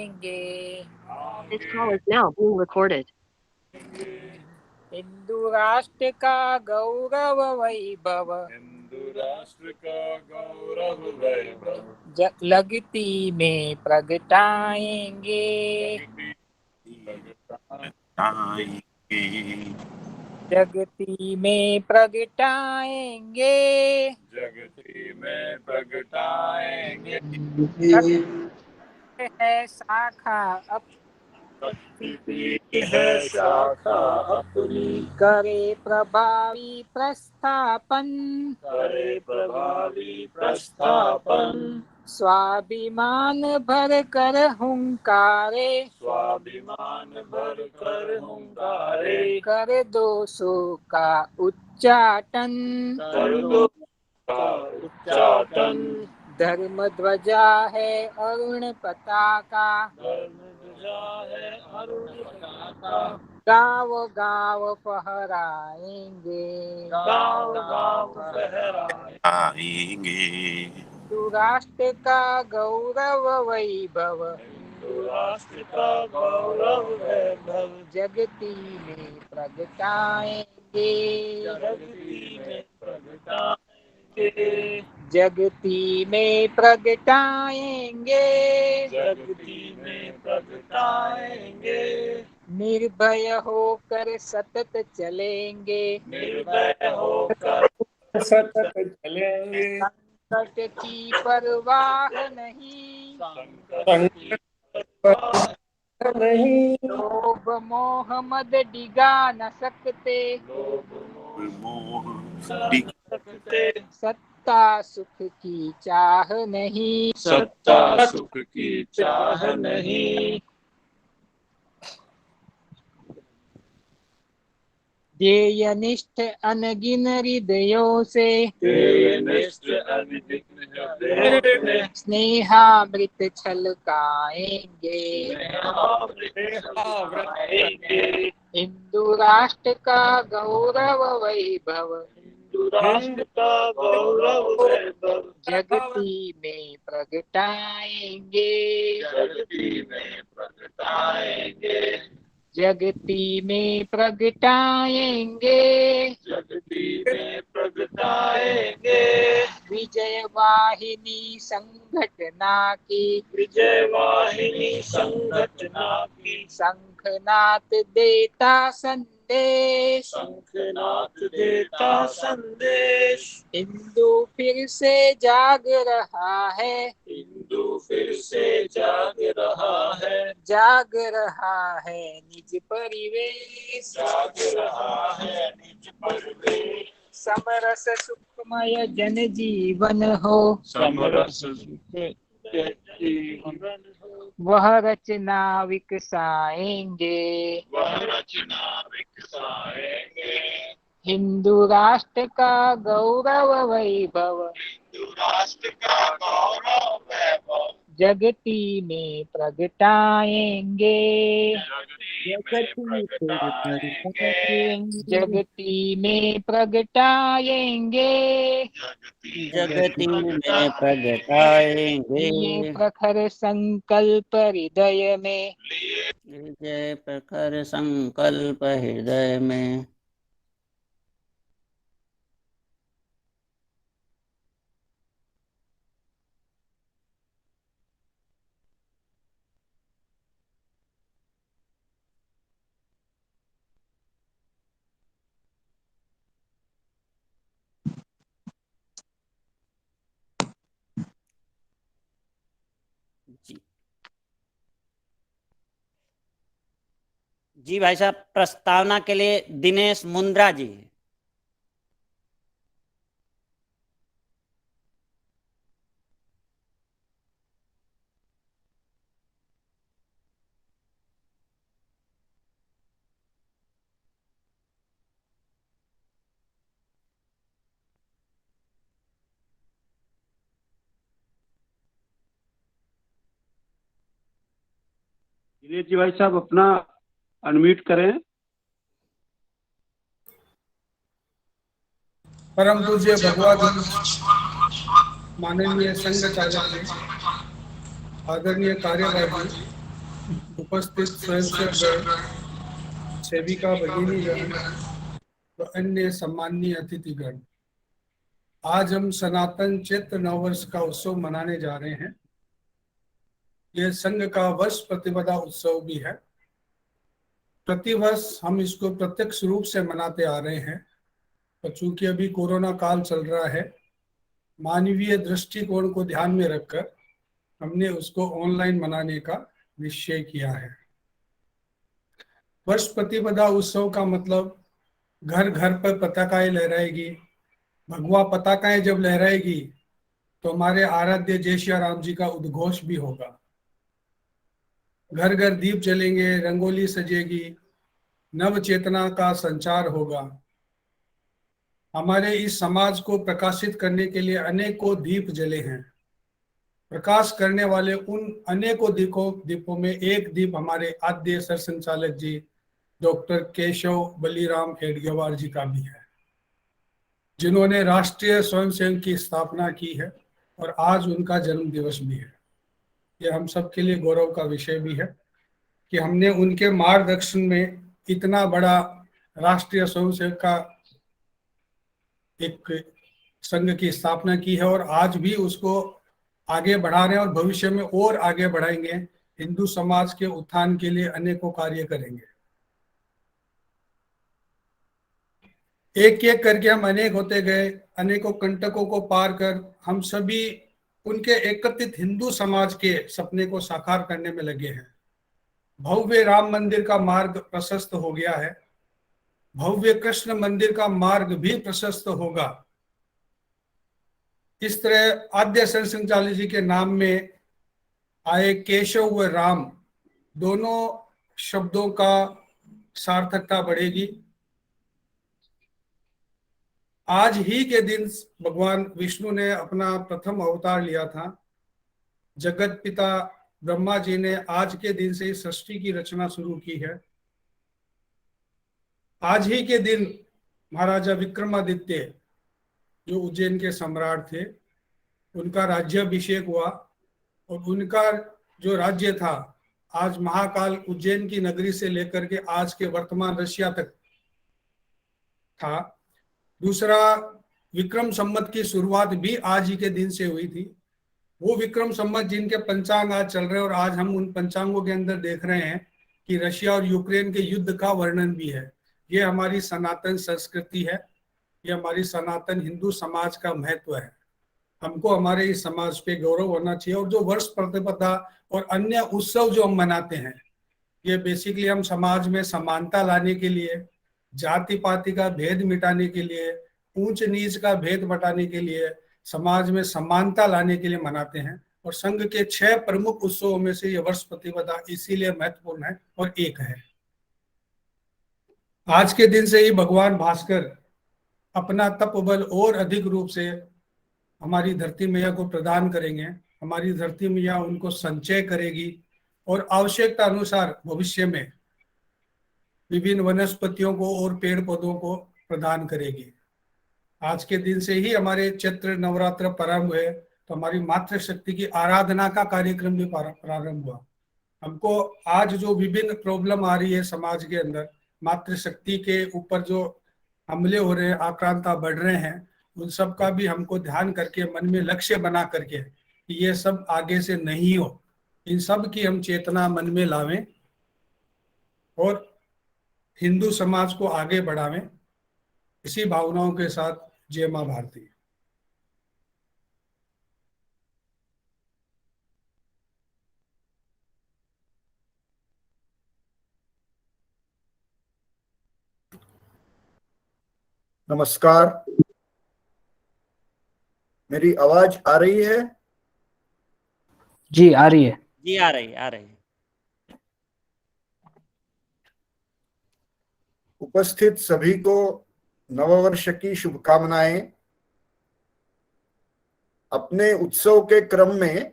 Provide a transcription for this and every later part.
This call is now being recorded. Hindu राष्ट्र का गौरव वैभव, हिंदू राष्ट्र का गौरव वैभव लगती में प्रगटाएंगे, जगती में प्रगटाएंगे, जगती में प्रगटाएंगे। है शाखा है शाखा अपनी, करे प्रभावी प्रस्थापन, करे प्रभावी प्रस्थापन, स्वाभिमान भर कर हुंकारे, स्वाभिमान भर कर हुंकारे, कर दोषों का उच्चाटन, कर दो का उच्चाटन, धर्म ध्वजा है अरुण पताका, धर्म ध्वजा है अरुण पताका, गाँव गाँव फहराएंगे, गाँव गाँव फहराएंगे। हिंदू राष्ट्र का गौरव वैभव, हिंदू राष्ट्र का गौरव वैभव, जगती में प्रगटाएंगे, जगती में प्रगटाएंगे, जगती में प्रगटाएंगे, जगती में प्रगटाएंगे। निर्भय होकर सतत चलेंगे, निर्भय होकर सतत चलेंगे, संकट की परवाह नहीं, संकट की परवाह नहीं, लोभ मोह मद डिगा न सकते, मोह डिगा सकते, सत्ता सुख की चाह नहीं, सत्ता सुख की चाह नहीं, ध्येयनिष्ठ अनगिन हृदयों से, ध्येयनिष्ठ अनगिन हृदयों से, स्नेहामृत छलकाएंगे, हिंदू राष्ट्र का गौरव वैभव, हिंदू राष्ट्र का गौरव वैभव, जगती में प्रगटाएंगे, जगती में प्रगटाएंगे, जगती में प्रगटाएंगे, जगती में प्रगटाएंगे। विजय वाहिनी संगठना की, विजय वाहिनी संगठना की, शंखनाद देता संदेश, शंखनाद देता संदेश, हिंदू फिर से जाग रहा है, हिंदू फिर से जाग रहा है, जाग रहा है निज परिवेश, जाग रहा है निज परिवेश, समरस सुखमय जन जीवन हो, समरस सुख जीवन हो, वह रचना विकसाएंगे, वह रचना विकसाएंगे। हिंदू राष्ट्र का गौरव वैभव, हिंदू राष्ट्र का गौरव वैभव, जगती में प्रगटाएंगे, जगती में प्रगटाएंगे, जगती में प्रगटाएंगे, ये प्रखर संकल्प हृदय में, जय प्रखर संकल्प हृदय में, जी भाई साहब, प्रस्तावना के लिए दिनेश मुंद्रा जी। दिनेश जी भाई साहब अपना अनम्यूट करें। परम पूज्य भगवान माननीय संघ चालक जी, आदरणीय कार्यवाही उपस्थित स्वयंसेवकगण, सेविका भगिनीगण व अन्य सम्माननीय अतिथिगण, आज हम सनातन चैत्र नववर्ष का उत्सव मनाने जा रहे हैं। यह संघ का वर्ष प्रतिपदा उत्सव भी है। प्रतिवर्ष हम इसको प्रत्यक्ष रूप से मनाते आ रहे हैं, पर चूंकि अभी कोरोना काल चल रहा है, मानवीय दृष्टिकोण को ध्यान में रखकर हमने उसको ऑनलाइन मनाने का निश्चय किया है। वर्ष प्रतिपदा उत्सव का मतलब घर घर पर पताकाएं लहराएगी। भगवा पताकाएं जब लहराएगी तो हमारे आराध्य जय श्री राम जी का उद्घोष भी होगा। घर घर दीप जलेंगे, रंगोली सजेगी, नव चेतना का संचार होगा। हमारे इस समाज को प्रकाशित करने के लिए अनेकों दीप जले हैं। प्रकाश करने वाले उन अनेकों दीपों में एक दीप हमारे आद्य सरसंचालक जी डॉक्टर केशव बलिराम हेडगेवार जी का भी है, जिन्होंने राष्ट्रीय स्वयंसेवक की स्थापना की है और आज उनका जन्म दिवस भी है। यह हम सब के लिए गौरव का विषय भी है कि हमने उनके मार्गदर्शन में इतना बड़ा राष्ट्रीय स्वयंसेवक का एक संघ की स्थापना की है और आज भी उसको आगे बढ़ा रहे हैं और भविष्य में और आगे बढ़ाएंगे। हिंदू समाज के उत्थान के लिए अनेकों कार्य करेंगे। एक एक करके हम अनेक होते गए, अनेकों कंटकों को पार कर हम सभी उनके एकत्रित हिंदू समाज के सपने को साकार करने में लगे हैं। भव्य राम मंदिर का मार्ग प्रशस्त हो गया है। भव्य कृष्ण मंदिर का मार्ग भी प्रशस्त होगा। इस तरह आद्य सरसंचालक जी के नाम में आए केशव व राम दोनों शब्दों का सार्थकता बढ़ेगी। आज ही के दिन भगवान विष्णु ने अपना प्रथम अवतार लिया था। जगत पिता ब्रह्मा जी ने आज के दिन से सृष्टि की रचना शुरू की है। आज ही के दिन महाराजा विक्रमादित्य जो उज्जैन के सम्राट थे, उनका राज्याभिषेक हुआ और उनका जो राज्य था आज महाकाल उज्जैन की नगरी से लेकर के आज के वर्तमान रशिया तक था। दूसरा, विक्रम संवत की शुरुआत भी आज ही के दिन से हुई थी। वो विक्रम संवत जिनके पंचांग आज चल रहे हैं और आज हम उन पंचांगों के अंदर देख रहे हैं कि रशिया और यूक्रेन के युद्ध का वर्णन भी है। ये हमारी सनातन संस्कृति है, ये हमारी सनातन हिंदू समाज का महत्व है। हमको हमारे इस समाज पे गौरव होना चाहिए। और जो वर्ष प्रतिपदा और अन्य उत्सव जो हम मनाते हैं, ये बेसिकली हम समाज में समानता लाने के लिए, जाति पाति का भेद मिटाने के लिए, ऊंच नीच का भेद बटाने के लिए, समाज में समानता लाने के लिए मनाते हैं। और संघ के 6 प्रमुख उत्सवों में से यह वर्ष प्रतिपदा इसीलिए महत्वपूर्ण है और एक है। आज के दिन से ही भगवान भास्कर अपना तपबल और अधिक रूप से हमारी धरती मैया को प्रदान करेंगे। हमारी धरती मैया उनको संचय करेगी और आवश्यकता अनुसार भविष्य में विभिन्न वनस्पतियों को और पेड़ पौधों को प्रदान करेगी। आज के दिन से ही हमारे चैत्र नवरात्र प्रारंभ हुए, तो हमारी मातृशक्ति की आराधना का कार्यक्रम भी प्रारंभ हुआ। हमको आज जो विभिन्न प्रॉब्लम आ रही है समाज के अंदर, मातृशक्ति के ऊपर जो हमले हो रहे हैं, आक्रांता बढ़ रहे हैं, उन सब का भी हमको ध्यान करके मन में लक्ष्य बना करके कि ये सब आगे से नहीं हो, इन सब की हम चेतना मन में लावें और हिंदू समाज को आगे बढ़ावें। इसी भावनाओं के साथ जय मां भारती। नमस्कार, मेरी आवाज आ रही है? जी आ रही है। जी आ रही है। उपस्थित सभी को नववर्ष की शुभकामनाएं। अपने उत्सव के क्रम में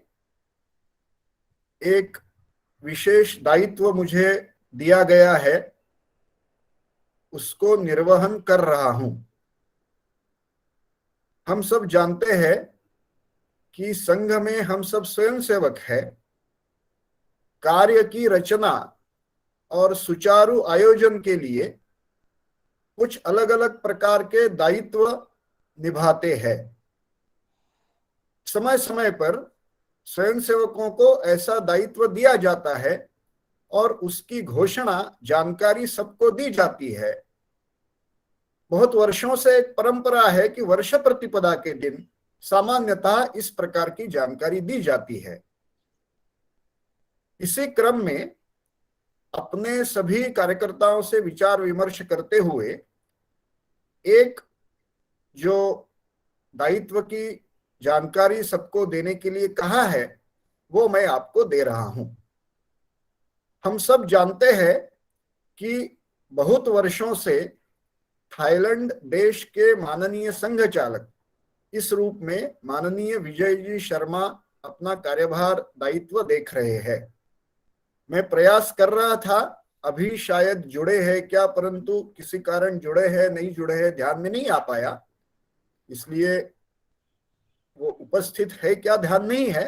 एक विशेष दायित्व मुझे दिया गया है, उसको निर्वहन कर रहा हूं। हम सब जानते हैं कि संघ में हम सब स्वयंसेवक हैं कार्य की रचना और सुचारू आयोजन के लिए कुछ अलग अलग प्रकार के दायित्व निभाते हैं। समय समय पर स्वयंसेवकों को ऐसा दायित्व दिया जाता है और उसकी घोषणा, जानकारी सबको दी जाती है। बहुत वर्षों से एक परंपरा है कि वर्ष प्रतिपदा के दिन सामान्यतः इस प्रकार की जानकारी दी जाती है। इसी क्रम में अपने सभी कार्यकर्ताओं से विचार विमर्श करते हुए एक जो दायित्व की जानकारी सबको देने के लिए कहा है वो मैं आपको दे रहा हूं। हम सब जानते हैं कि बहुत वर्षों से थाईलैंड देश के माननीय संघ चालक इस रूप में माननीय विजय जी शर्मा अपना कार्यभार दायित्व देख रहे हैं। मैं प्रयास कर रहा था, अभी शायद जुड़े हैं क्या, परंतु किसी कारण जुड़े हैं नहीं जुड़े हैं ध्यान में नहीं आ पाया, इसलिए वो उपस्थित है क्या ध्यान नहीं है,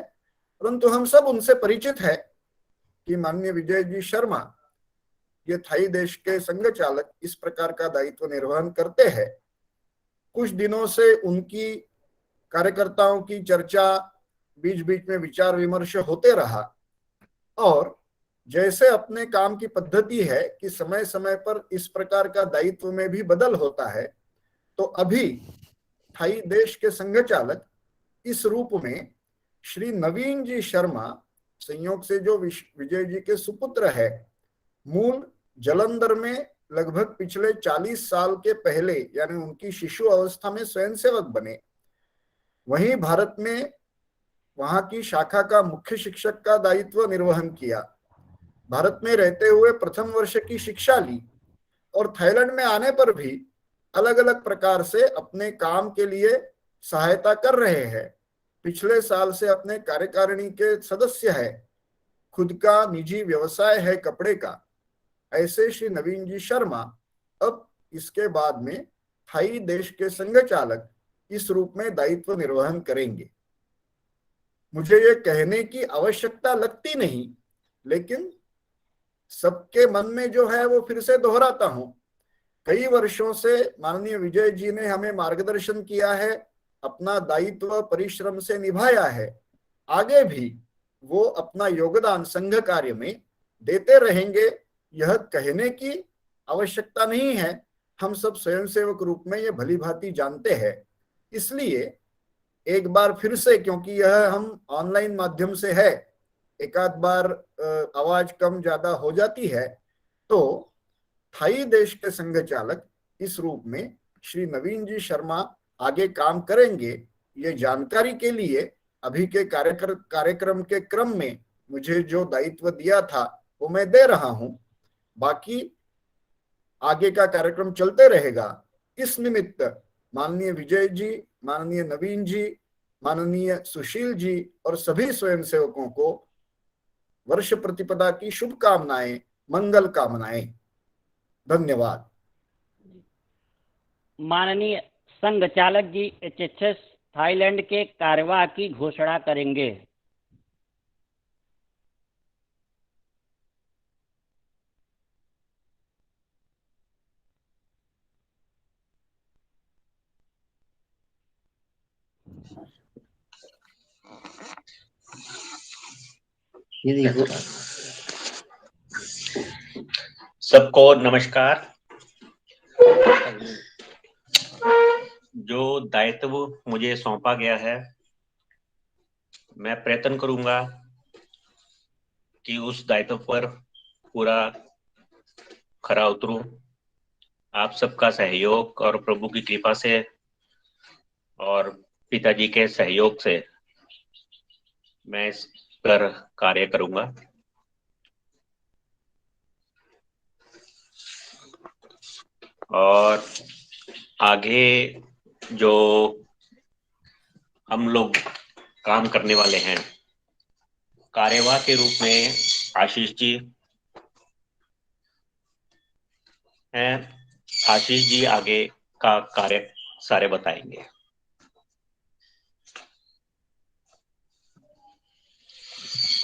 परंतु हम सब उनसे परिचित है कि माननीय विजय जी शर्मा ये थाई देश के संघ चालक इस प्रकार का दायित्व निर्वहन करते हैं। कुछ दिनों से उनकी कार्यकर्ताओं की चर्चा, बीच बीच में विचार विमर्श होते रहा और जैसे अपने काम की पद्धति है कि समय समय पर इस प्रकार का दायित्व में भी बदल होता है, तो अभी थाई देश के संघ चालक इस रूप में श्री नवीन जी शर्मा, संयोग से जो विजय जी के सुपुत्र है, मूल जलंधर में लगभग पिछले 40 साल के पहले यानी उनकी शिशु अवस्था में स्वयंसेवक बने, वहीं भारत में वहां की शाखा का मुख्य शिक्षक का दायित्व निर्वहन किया, भारत में रहते हुए प्रथम वर्ष की शिक्षा ली और थाईलैंड में आने पर भी अलग अलग प्रकार से अपने काम के लिए सहायता कर रहे हैं। पिछले साल से अपने कार्यकारिणी के सदस्य है, खुद का निजी व्यवसाय है कपड़े का। ऐसे श्री नवीन जी शर्मा अब इसके बाद में थाई देश के संघ चालक इस रूप में दायित्व निर्वहन करेंगे। मुझे ये कहने की आवश्यकता लगती नहीं, लेकिन सबके मन में जो है वो फिर से दोहराता हूं। कई वर्षों से माननीय विजय जी ने हमें मार्गदर्शन किया है, अपना दायित्व परिश्रम से निभाया है, आगे भी वो अपना योगदान संघ कार्य में देते रहेंगे, यह कहने की आवश्यकता नहीं है। हम सब स्वयंसेवक रूप में ये भली भांति जानते हैं। इसलिए एक बार फिर से, क्योंकि यह हम ऑनलाइन माध्यम से है, एक आध बार आवाज कम ज्यादा हो जाती है, तो थाई देश के संघ चालक इस रूप में श्री नवीन जी शर्मा आगे काम करेंगे। ये जानकारी के लिए अभी के कार्यक्रम के क्रम में मुझे जो दायित्व दिया था वो मैं दे रहा हूं, बाकी आगे का कार्यक्रम चलते रहेगा। इस निमित्त माननीय विजय जी, माननीय नवीन जी, माननीय सुशील जी और सभी स्वयंसेवकों को वर्ष प्रतिपदा की शुभकामनाएं, मंगल कामनाएं। धन्यवाद। माननीय संघ चालक जी एचएचएस थाईलैंड के कार्यवाह की घोषणा करेंगे। सबको नमस्कार। जो दायित्व मुझे सौंपा गया है, मैं प्रयत्न करूंगा कि उस दायित्व पर पूरा खरा उतरूं। आप सबका सहयोग और प्रभु की कृपा से और पिताजी के सहयोग से मैं इस पर कार्य करूंगा। और आगे जो हम लोग काम करने वाले हैं, कार्यवाह के रूप में आशीष जी हैं। आशीष जी आगे का कार्य सारे बताएंगे।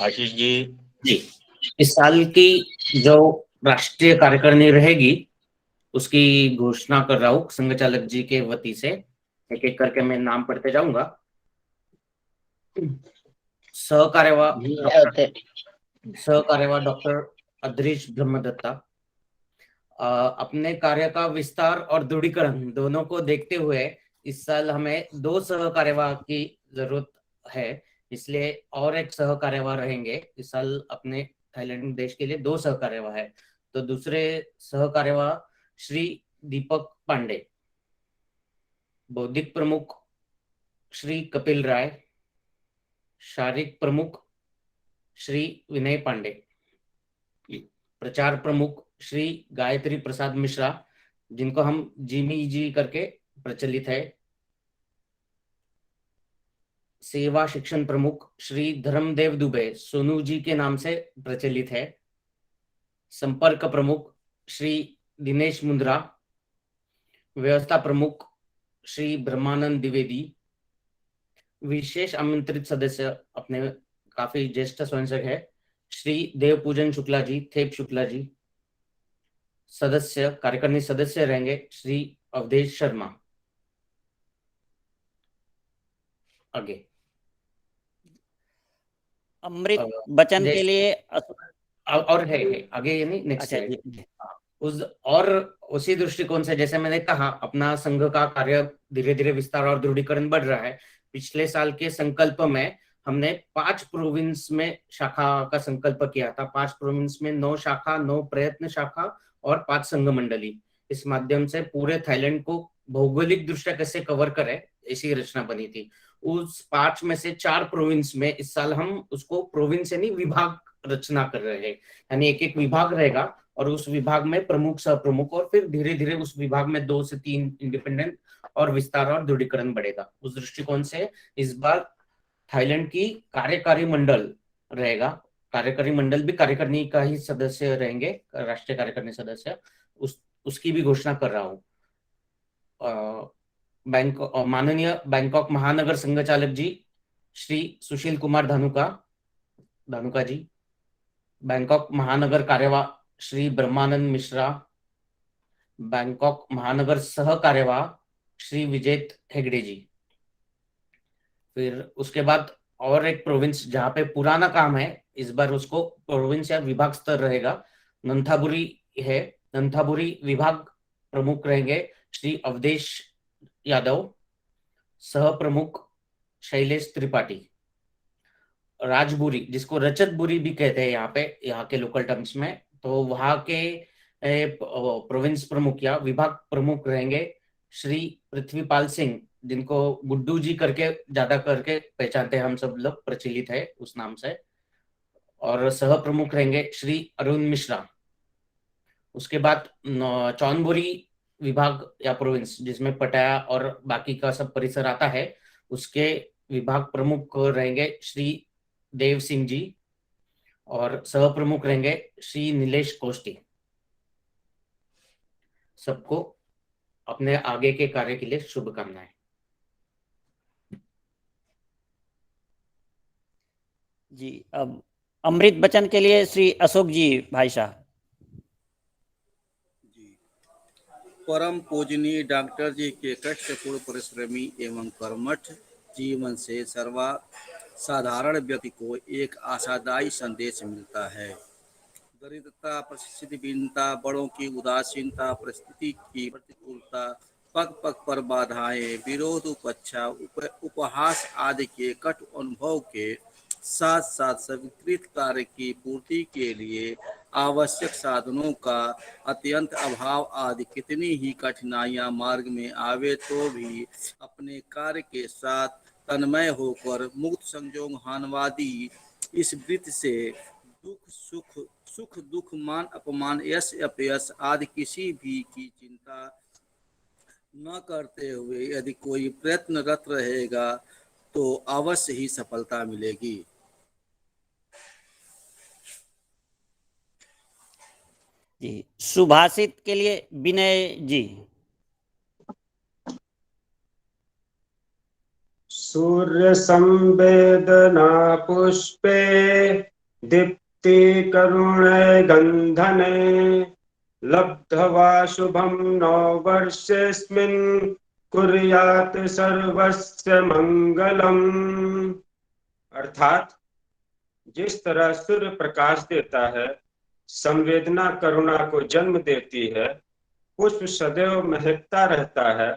आशीष जी। जी इस साल की जो राष्ट्रीय कार्यकारिणी रहेगी उसकी घोषणा कर रहा हूँ संघ चालक जी के वती से। एक एक करके मैं नाम पढ़ते जाऊंगा। सहकार्यवाह डॉक्टर अधरीश ब्रह्मदत्ता। अपने कार्य का विस्तार और दृढ़ीकरण दोनों को देखते हुए इस साल हमें 2 सहकार्यवाह की जरूरत है, इसलिए और एक सहकार्यवाह रहेंगे इस साल। अपने थाईलैंड देश के लिए 2 सहकार्यवाह है। तो दूसरे सहकार्यवाह श्री दीपक पांडे, बौद्धिक प्रमुख श्री कपिल राय, शारीरिक प्रमुख श्री विनय पांडे, प्रचार प्रमुख श्री गायत्री प्रसाद मिश्रा, जिनको हम जिमी जी करके प्रचलित है, सेवा शिक्षण प्रमुख श्री धर्मदेव दुबे, सोनू जी के नाम से प्रचलित है, संपर्क प्रमुख श्री दिनेश मुंद्रा, व्यवस्था प्रमुख श्री ब्रह्मानंद द्विवेदी, विशेष आमंत्रित सदस्य अपने काफी ज्येष्ठ स्वयंसेवक है श्री देवपूजन शुक्ला जी, थेप शुक्ला जी। सदस्य कार्यकारिणी सदस्य रहेंगे श्री अवधेश शर्मा। आगे अमृत बचन के लिए और है आगे, यानी नेक्स्ट है। उस और उसी दृष्टिकोण से जैसे मैंने कहा, अपना संघ का कार्य धीरे धीरे विस्तार और दृढ़ीकरण बढ़ रहा है। पिछले साल के संकल्प में हमने 5 प्रोविंस में शाखा का संकल्प किया था। 5 प्रोविंस में 9 शाखा, 9 प्रयत्न शाखा और 5 संघ मंडली। इस माध्यम से पूरे थाईलैंड को भौगोलिक दृष्टया कैसे कवर करे, ऐसी रचना बनी थी। उस 5 में से 4 प्रोविंस में इस साल हम उसको प्रोविंस यानी विभाग रचना कर रहे हैं, यानी एक एक विभाग रहेगा और उस विभाग में प्रमुख, सह प्रमुख, और फिर धीरे धीरे उस विभाग में 2 से 3 इंडिपेंडेंट और विस्तार और दृढ़ीकरण बढ़ेगा। उस दृष्टिकोण से इस बार थाईलैंड की कार्यकारी मंडल रहेगा। कार्यकारी मंडल भी कार्यकारिणी का ही सदस्य रहेंगे, राष्ट्रीय कार्यकारिणी सदस्य। उसकी भी घोषणा कर रहा हूँ। माननीय बैंकॉक महानगर संघ चालक जी श्री सुशील कुमार धानुका जी, बैंकॉक महानगर कार्यवाह श्री ब्रह्मानंद मिश्रा, बैंकॉक महानगर सह कार्यवाह श्री विजेत हेगड़े जी। फिर उसके बाद और एक प्रोविंस जहाँ पे पुराना काम है, इस बार उसको प्रोविंस या विभाग स्तर रहेगा। नंथाबुरी है, नंथाबुरी विभाग प्रमुख रहेंगे श्री अवधेश यादव, सह प्रमुख शैलेश त्रिपाठी। राजबुरी, जिसको रचतबुरी भी कहते हैं यहाँ के लोकल टर्म्स में, तो वहां के प्रोविंस प्रमुख या विभाग प्रमुख रहेंगे श्री पृथ्वीपाल सिंह, जिनको गुड्डू जी करके ज्यादा करके पहचानते हैं, हम सब लोग प्रचलित है उस नाम से। और सह प्रमुख रहेंगे श्री अरुण मिश्रा। उसके बाद चौनबुरी विभाग या प्रोविंस, जिसमें पटाया और बाकी का सब परिसर आता है, उसके विभाग प्रमुख रहेंगे श्री देव सिंह जी और सह प्रमुख रहेंगे श्री नीलेश कोष्टी। सबको अपने आगे के कार्य के लिए शुभकामनाएं। जी, अब अमृत बचन के लिए श्री अशोक जी भाई साहब। परम पूजनीय डॉक्टर जी के कष्टपूर्ण परिश्रमी एवं कर्मठ जीवन से सर्वसाधारण व्यक्ति को एक आशादायी संदेश मिलता है। दरिद्रता, परिस्थितिहीनता, बड़ों की उदासीनता, परिस्थिति की प्रतिकूलता, पग पग पर बाधाएं, विरोध, उपेक्षा, उपहास आदि के कट अनुभव के साथ साथ स्वीकृत कार्य की पूर्ति के लिए आवश्यक साधनों का अत्यंत अभाव आदि कितनी ही कठिनाइयां मार्ग में आवे तो भी अपने कार्य के साथ तन्मय होकर मुक्त संजोग हानवादी इस वृत्ति से सुख दुख, मान अपमान, यश अपयश आदि किसी भी की चिंता न करते हुए यदि कोई प्रयत्नरत रहेगा तो अवश्य ही सफलता मिलेगी। जी, सुभाषित के लिए विनय जी। सूर्य संवेदना पुष्पे दीप्ति ते करुणे गन्धने लब्ध्वा शुभं नववर्षेऽस्मिन् कुर्यात् सर्वस्य मंगलम। अर्थात जिस तरह सूर्य प्रकाश देता है, संवेदना करुणा को जन्म देती है, पुष्प सदैव महकता रहता है,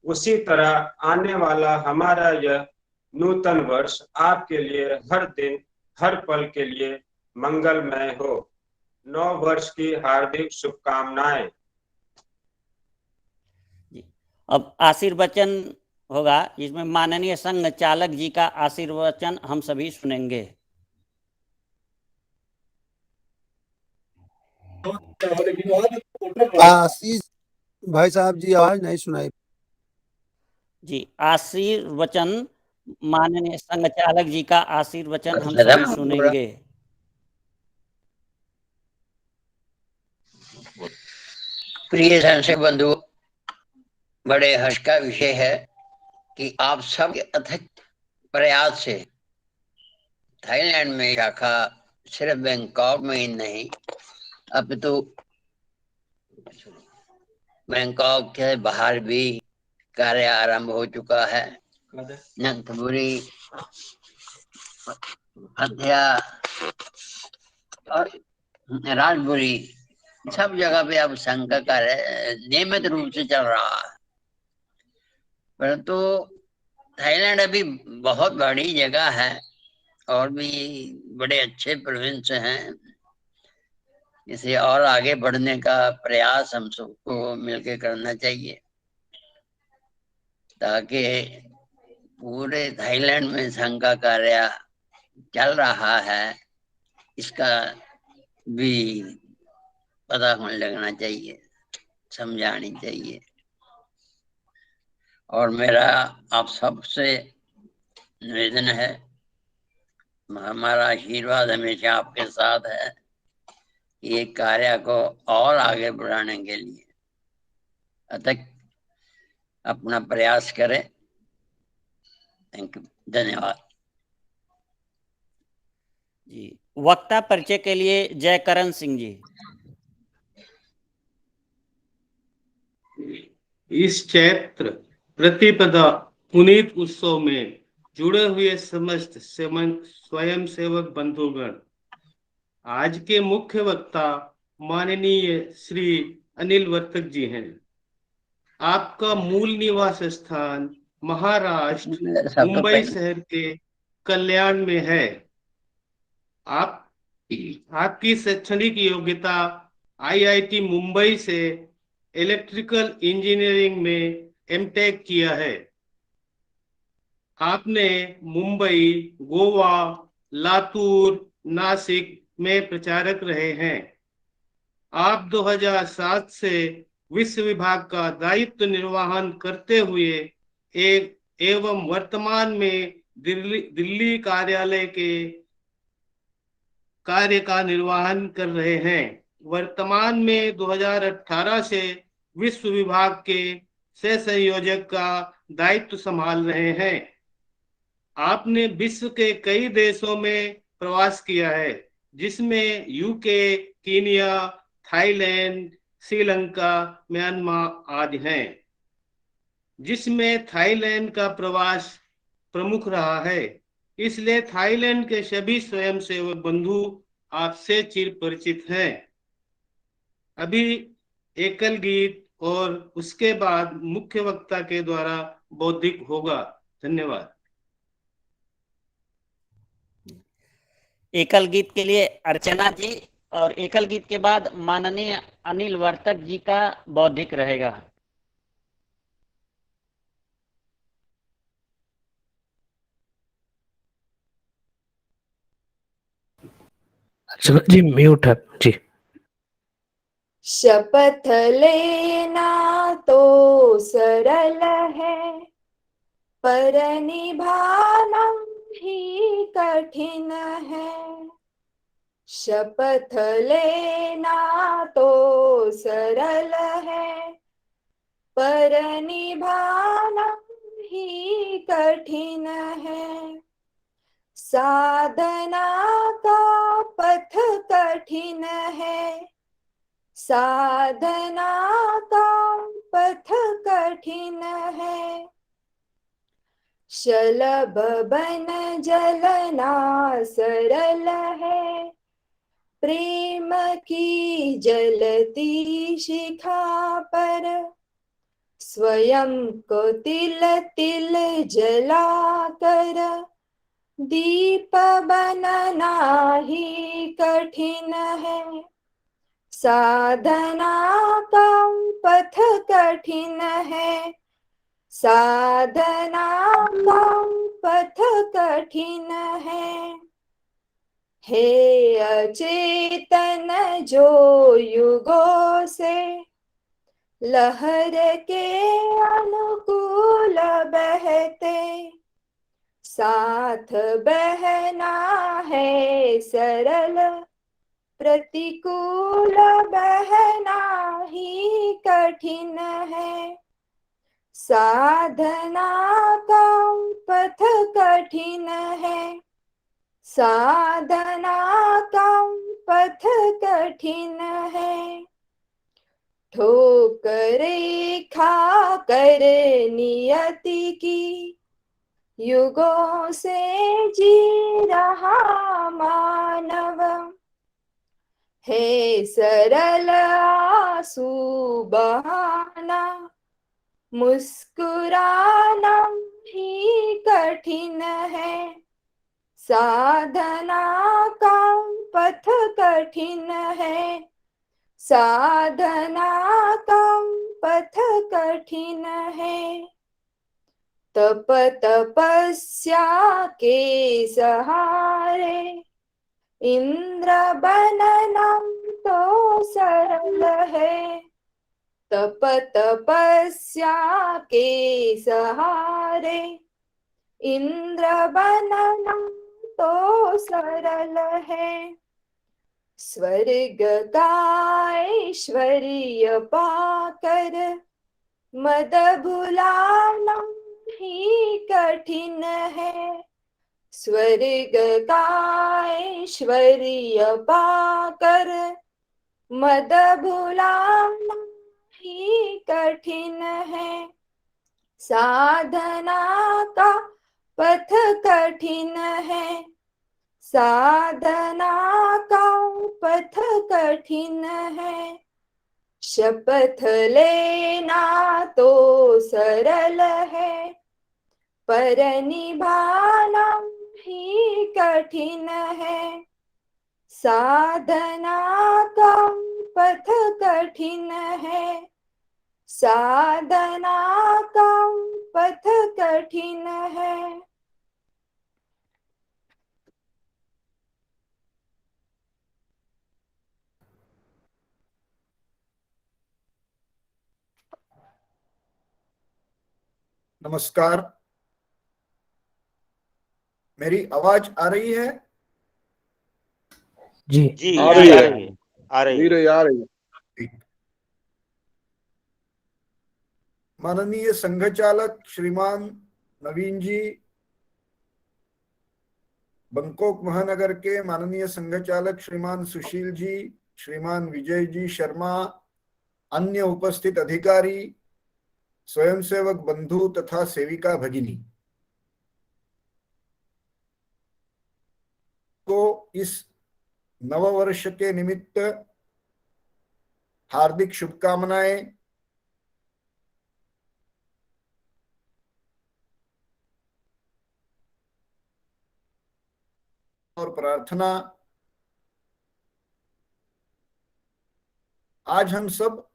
उसी तरह आने वाला हमारा यह नूतन वर्ष आपके लिए हर दिन हर पल के लिए मंगलमय हो। नव वर्ष की हार्दिक शुभकामनाएं। अब आशीर्वचन होगा, जिसमें माननीय संघ चालक जी का आशीर्वचन हम सभी सुनेंगे। आशीष भाई साहब जी, आवाज नहीं सुनाई। जी, आशीर्वचन माननीय संघ चालक जी का आशीर्वचन हम सभी सुनेंगे। प्रिय संसद बंधु, बड़े हर्ष का विषय है कि आप सब के अथक प्रयास से थाईलैंड में शाखा सिर्फ बैंकॉक में ही नहीं, अब तो बैंकॉक के बाहर भी कार्य आरंभ हो चुका है। नंथपुरी, हत्या और राजपुरी, सब जगह पे अब संघ का कार्य नियमित रूप से चल रहा है। परंतु थाईलैंड अभी बहुत बड़ी जगह है और भी बड़े अच्छे प्रोविंस हैं। इसे और आगे बढ़ने का प्रयास हम सबको मिलकर करना चाहिए, ताकि पूरे थाईलैंड में संघ का कार्य चल रहा है, इसका भी पता होने लगना चाहिए, समझानी चाहिए। और मेरा आप सबसे निवेदन है, हमारा आशीर्वाद हमेशा आपके साथ है, ये कार्य को और आगे बढ़ाने के लिए अतक अपना प्रयास करें। थैंक यू, धन्यवाद। जी, वक्ता परिचय के लिए जयकरण सिंह जी। इस चैत्र प्रतिपदा पुनीत उत्सव में जुड़े हुए समस्त स्वयं सेवक बंधुगण, आज के मुख्य वक्ता माननीय श्री अनिल वर्तक जी हैं। आपका मूल निवास स्थान महाराष्ट्र मुंबई शहर के कल्याण में है। आपकी शैक्षणिक योग्यता आईआईटी मुंबई से इलेक्ट्रिकल इंजीनियरिंग में एमटेक किया है। आपने मुंबई, गोवा, लातूर, नासिक में प्रचारक रहे हैं। आप 2007 से विश्व विभाग का दायित्व निर्वहन करते हुए एवं वर्तमान में दिल्ली कार्यालय के कार्य का निर्वहन कर रहे हैं। वर्तमान में 2018 से विश्व विभाग के सह संयोजक का दायित्व संभाल रहे हैं। आपने विश्व के कई देशों में प्रवास किया है, जिसमें UK, Kenya, Thailand, Sri Lanka, Myanmar आदि हैं, जिसमें थाईलैंड का प्रवास प्रमुख रहा है। इसलिए थाईलैंड के सभी स्वयंसेवक बंधु आपसे चिर परिचित हैं। अभी एकल गीत और उसके बाद मुख्य वक्ता के द्वारा बौद्धिक होगा। धन्यवाद। एकल गीत के लिए अर्चना जी, और एकल गीत के बाद माननीय अनिल वर्तक जी का बौद्धिक रहेगा। अर्चना जी म्यूट है जी। शपथ लेना तो सरल है, पर निभाना ही कठिन है। शपथ लेना तो सरल है, पर निभाना ही कठिन है। साधना का पथ कठिन है, साधना का पथ कठिन है। शलभ बन जलना सरल है, प्रेम की जलती शिखा पर स्वयं को तिल तिल जला कर दीप बनना ही कठिन है। साधना का पथ कठिन है, साधना का पथ कठिन है। हे अचेतन जो युगों से लहर के अनुकूल बहते, साथ बहना है सरल, प्रतिकूल बहना ही कठिन है। साधना का पथ कठिन है, साधना का पथ कठिन है। ठोकरे खा कर नियति की युगों से जी रहा मानव, है सरल आंसू बहाना, मुस्कुराना ही कठिन है। साधना का पथ कठिन है, साधना का पथ कठिन है। तप तपस्या के सहारे इंद्र बनना तो सरल है। तप तपस्या के सहारे इंद्र बनना तो सरल है। स्वर्ग का ऐश्वर्य पाकर मद भुलाना ही कठिन है। स्वर्ग का ऐश्वर्य पाकर मद भुलाना ही कठिन है। साधना का पथ कठिन है, साधना का पथ कठिन है। शपथ लेना तो सरल है, पर निभाना ही कठिन है। साधना का पथ कठिन है, साधना का पथ कठिन है। नमस्कार, मेरी आवाज आ रही है? जी जी आ रही है, आ रही है। आ रही है। माननीय संघ चालक श्रीमान नवीन जी, बैंकॉक महानगर के माननीय संघ चालक श्रीमान सुशील जी, श्रीमान विजय जी शर्मा, अन्य उपस्थित अधिकारी, स्वयंसेवक बंधु तथा सेविका भगिनी को इस नववर्ष के निमित्त हार्दिक शुभकामनाएं। और प्रार्थना। आज हम सब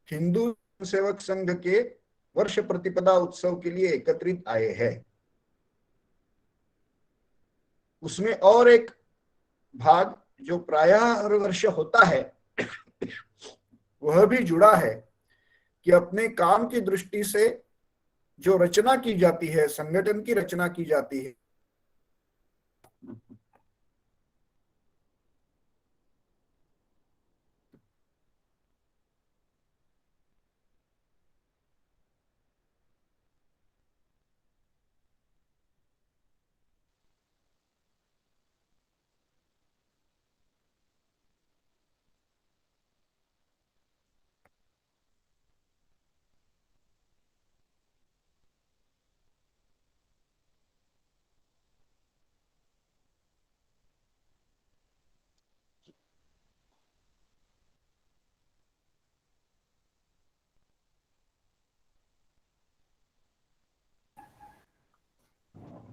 हिंदू सेवक संघ के वर्ष प्रतिपदा उत्सव के लिए एकत्रित आए हैं। उसमें और एक भाग जो प्रायः हर वर्ष होता है वह भी जुड़ा है कि अपने काम की दृष्टि से जो रचना की जाती है, संगठन की रचना की जाती है,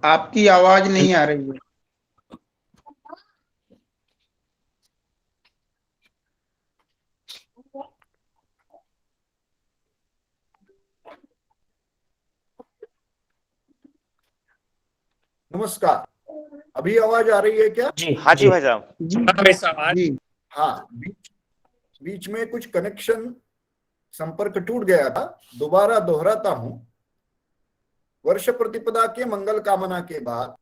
आपकी आवाज नहीं आ रही है। नमस्कार, अभी आवाज आ रही है क्या? जी हाँ जी भाई साहब। जी हाँ, बीच में कुछ कनेक्शन संपर्क टूट गया था, दोबारा दोहराता हूं। वर्ष प्रतिपदा के मंगल कामना के बाद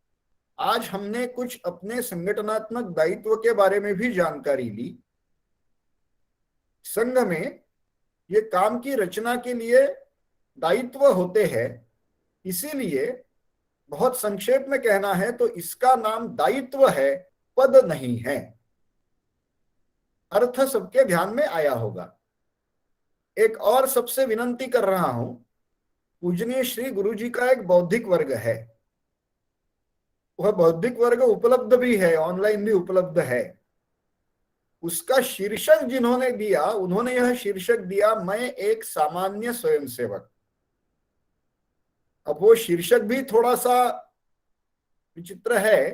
आज हमने कुछ अपने संगठनात्मक दायित्व के बारे में भी जानकारी ली। संघ में ये काम की रचना के लिए दायित्व होते हैं, इसीलिए बहुत संक्षेप में कहना है तो इसका नाम दायित्व है, पद नहीं है। अर्थ सबके ध्यान में आया होगा। एक और सबसे विनंती कर रहा हूं, पूजनीय श्री गुरुजी का एक बौद्धिक वर्ग है, वह बौद्धिक वर्ग उपलब्ध भी है, ऑनलाइन भी उपलब्ध है। उसका शीर्षक जिन्होंने दिया, उन्होंने यह शीर्षक दिया, मैं एक सामान्य स्वयंसेवक। अब वो शीर्षक भी थोड़ा सा विचित्र है,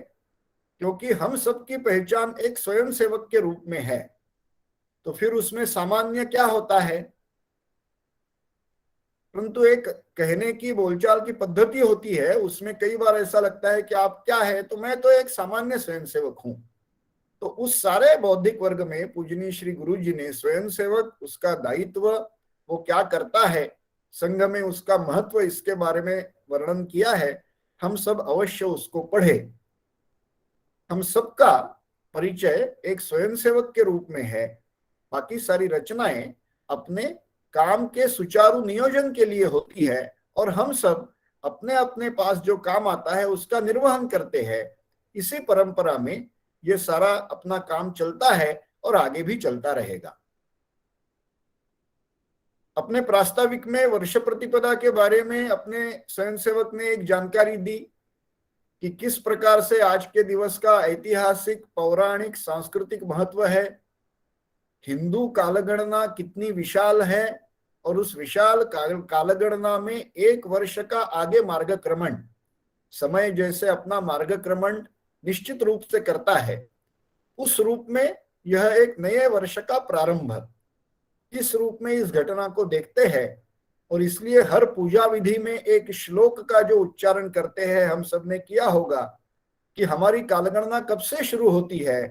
क्योंकि हम सबकी पहचान एक स्वयंसेवक के रूप में है, तो फिर उसमें सामान्य क्या होता है? परंतु एक कहने की बोलचाल की पद्धति होती है, उसमें कई बार ऐसा लगता है कि आप क्या है, तो मैं तो एक सामान्य स्वयंसेवक हूं। तो उस सारे बौद्धिक वर्ग में पूजनीय श्री गुरु जी ने स्वयंसेवक, उसका दायित्व, वो क्या करता है, संघ में उसका महत्व, इसके बारे में वर्णन किया है। हम सब अवश्य उसको पढ़े। हम सबका परिचय एक स्वयंसेवक के रूप में है, बाकी सारी रचनाएं अपने काम के सुचारू नियोजन के लिए होती है, और हम सब अपने अपने पास जो काम आता है उसका निर्वहन करते हैं। इसी परंपरा में ये सारा अपना काम चलता है और आगे भी चलता रहेगा। अपने प्रास्ताविक में वर्ष प्रतिपदा के बारे में अपने स्वयंसेवक ने एक जानकारी दी कि किस प्रकार से आज के दिवस का ऐतिहासिक, पौराणिक, सांस्कृतिक महत्व है, हिंदू कालगणना कितनी विशाल है, और उस विशाल कालगणना में एक वर्ष का आगे मार्गक्रमण, समय जैसे अपना मार्गक्रमण निश्चित रूप से करता है, उस रूप में यह एक नए वर्ष का प्रारंभ, इस रूप में इस घटना को देखते हैं। और इसलिए हर पूजा विधि में एक श्लोक का जो उच्चारण करते हैं, हम सब ने किया होगा कि हमारी कालगणना कब से शुरू होती है,